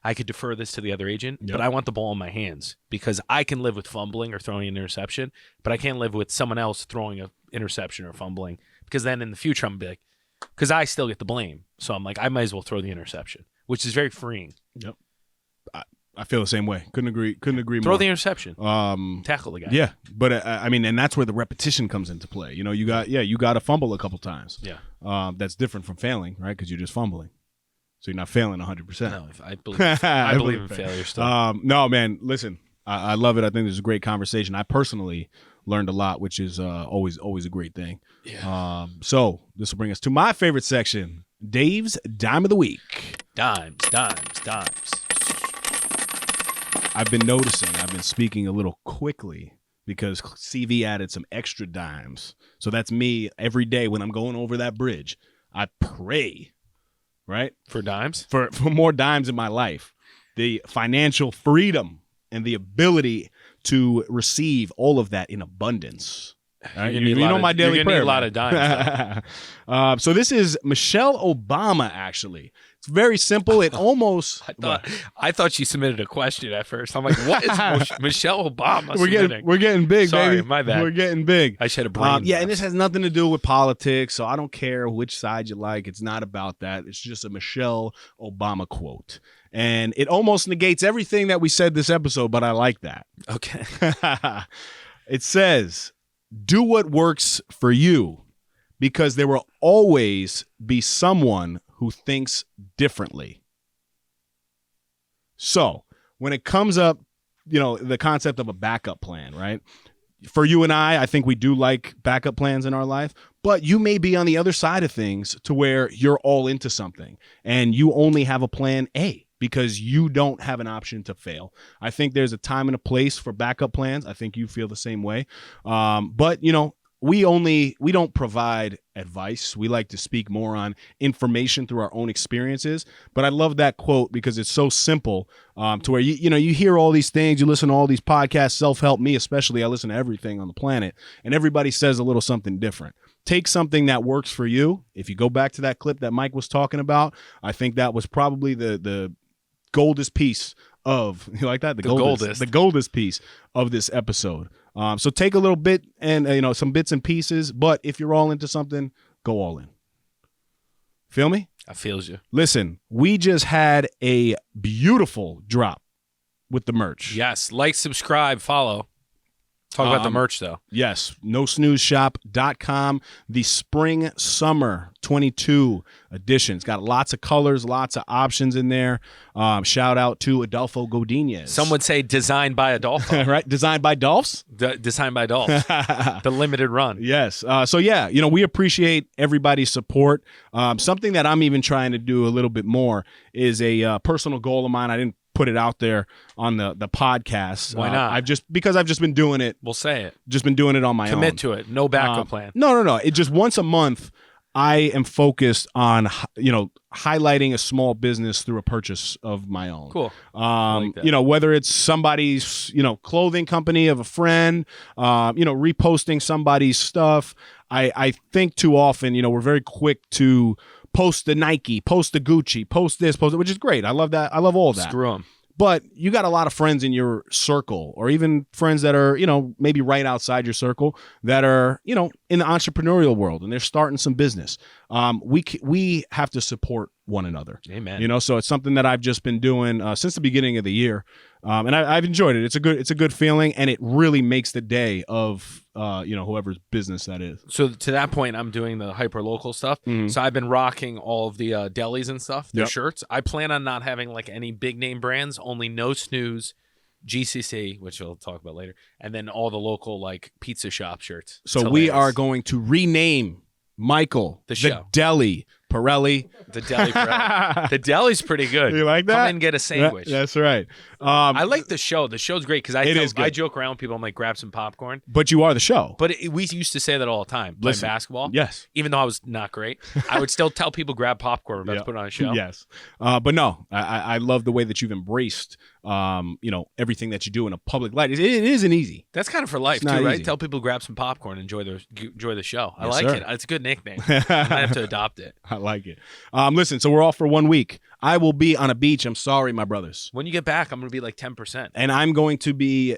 I could defer this to the other agent, but I want the ball in my hands because I can live with fumbling or throwing an interception, but I can't live with someone else throwing an interception or fumbling because then in the future I'm big because I still get the blame. So I'm like, I might as well throw the interception, which is very freeing. Yep. I feel the same way. Couldn't agree more. Throw the interception. Tackle the guy. Yeah, but I mean, and that's where the repetition comes into play. You know, you got to fumble a couple times. Yeah. That's different from failing, right? Because you're just fumbling, so you're not failing 100%. No, I believe in failure still. No, man, listen, I love it. I think this is a great conversation. I personally learned a lot, which is always a great thing. Yeah. So this will bring us to my favorite section, Dave's Dime of the Week. Dimes. I've been noticing I've been speaking a little quickly because CV added some extra dimes. So that's me every day when I'm going over that bridge. I pray, right? For dimes? For more dimes in my life. The financial freedom and the ability to receive all of that in abundance. Right? You know my daily prayer. Need a lot of dimes. So this is Michelle Obama, actually. It's very simple. It almost... I thought she submitted a question at first. I'm like, what is Michelle Obama We're getting big, Sorry, baby. my bad. We're getting big. I should have brain. Yeah, and this has nothing to do with politics, so I don't care which side you like. It's not about that. It's just a Michelle Obama quote. And it almost negates everything that we said this episode, but I like that. Okay. It says, do what works for you, because there will always be someone who thinks differently. So when it comes up, you know, the concept of a backup plan, right? For you and I think we do like backup plans in our life, but you may be on the other side of things to where you're all into something and you only have a plan A because you don't have an option to fail. I think there's a time and a place for backup plans. I think you feel the same way. But, you know, we don't provide advice. We like to speak more on information through our own experiences. But I love that quote because it's so simple to where, you hear all these things, you listen to all these podcasts, self-help, me especially, I listen to everything on the planet, and everybody says a little something different. Take something that works for you. If you go back to that clip that Mike was talking about, I think that was probably the goldest piece of, you like that? The goldest piece of this episode. So take a little bit and, some bits and pieces, but if you're all into something, go all in. Feel me? I feels you. Listen, we just had a beautiful drop with the merch. Yes. Like, subscribe, follow. Talk about the merch, though. Yes. NoSnoozeShop.com. The Spring Summer 22 edition. It's got lots of colors, lots of options in there. Shout out to Adolfo Godinez. Some would say designed by Adolfo. Right? Designed by Dolphs? Designed by Dolphs. The limited run. Yes. So, yeah, we appreciate everybody's support. Something that I'm even trying to do a little bit more is a personal goal of mine. I didn't put it out there on the podcast. Why not? I've just been doing it. We'll say it. Just been doing it on my own. Commit to it. No backup plan. No. It just once a month, I am focused on, highlighting a small business through a purchase of my own. Cool. Like that. Whether it's somebody's, clothing company of a friend, reposting somebody's stuff. I think too often, we're very quick to post the Nike, post the Gucci, post this, post it, which is great. I love that. I love all that. Screw them. But you got a lot of friends in your circle, or even friends that are, maybe right outside your circle that are, in the entrepreneurial world and they're starting some business. We have to support one another. Amen. So it's something that I've just been doing since the beginning of the year. And I've enjoyed it. It's a good feeling, and it really makes the day of whoever's business that is. So to that point, I'm doing the hyper local stuff. Mm-hmm. So I've been rocking all of the delis and stuff, their shirts. I plan on not having like any big name brands, only No Snooze, GCC, which we'll talk about later, and then all the local like pizza shop shirts. So we are going to rename Michael the Deli Pirelli. The Deli Pirelli. The deli's pretty good. You like that? Come and get a sandwich. That's right. I like the show. The show's great because I joke around with people. I'm like, grab some popcorn. But you are the show. But we used to say that all the time. Playing basketball. Yes. Even though I was not great, I would still tell people grab popcorn. We're about to put on a show. Yes. But no, I love the way that you've embraced everything that you do in a public light. It isn't easy. That's kind of for life It's not too, right? easy. Tell people to grab some popcorn, enjoy the show. I Yes, like sir. it. It's a good nickname. I might have to adopt it. I like it. Listen, so we're off for 1 week. I will be on a beach. I'm sorry, my brothers. When you get back, I'm gonna be like 10%. And I'm going to be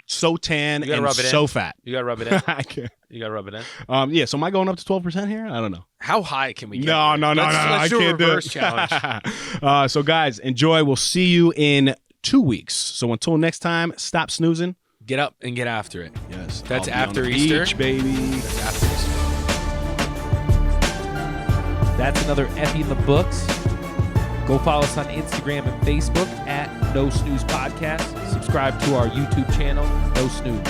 so tan You gotta and rub it so in. fat. You gotta rub it in. I can't. You gotta rub it in. So am I going up to 12% here? I don't know. How high can we get? No. Let's I do a can't do reverse it. challenge. So guys, enjoy. We'll see you in 2 weeks. So until next time, stop snoozing. Get up and get after it. Yes. That's I'll be on after the Easter? beach, baby. That's after this. That's another Effie in the books. Go follow us on Instagram and Facebook at No Snooze Podcast. Subscribe to our YouTube channel, No Snooze.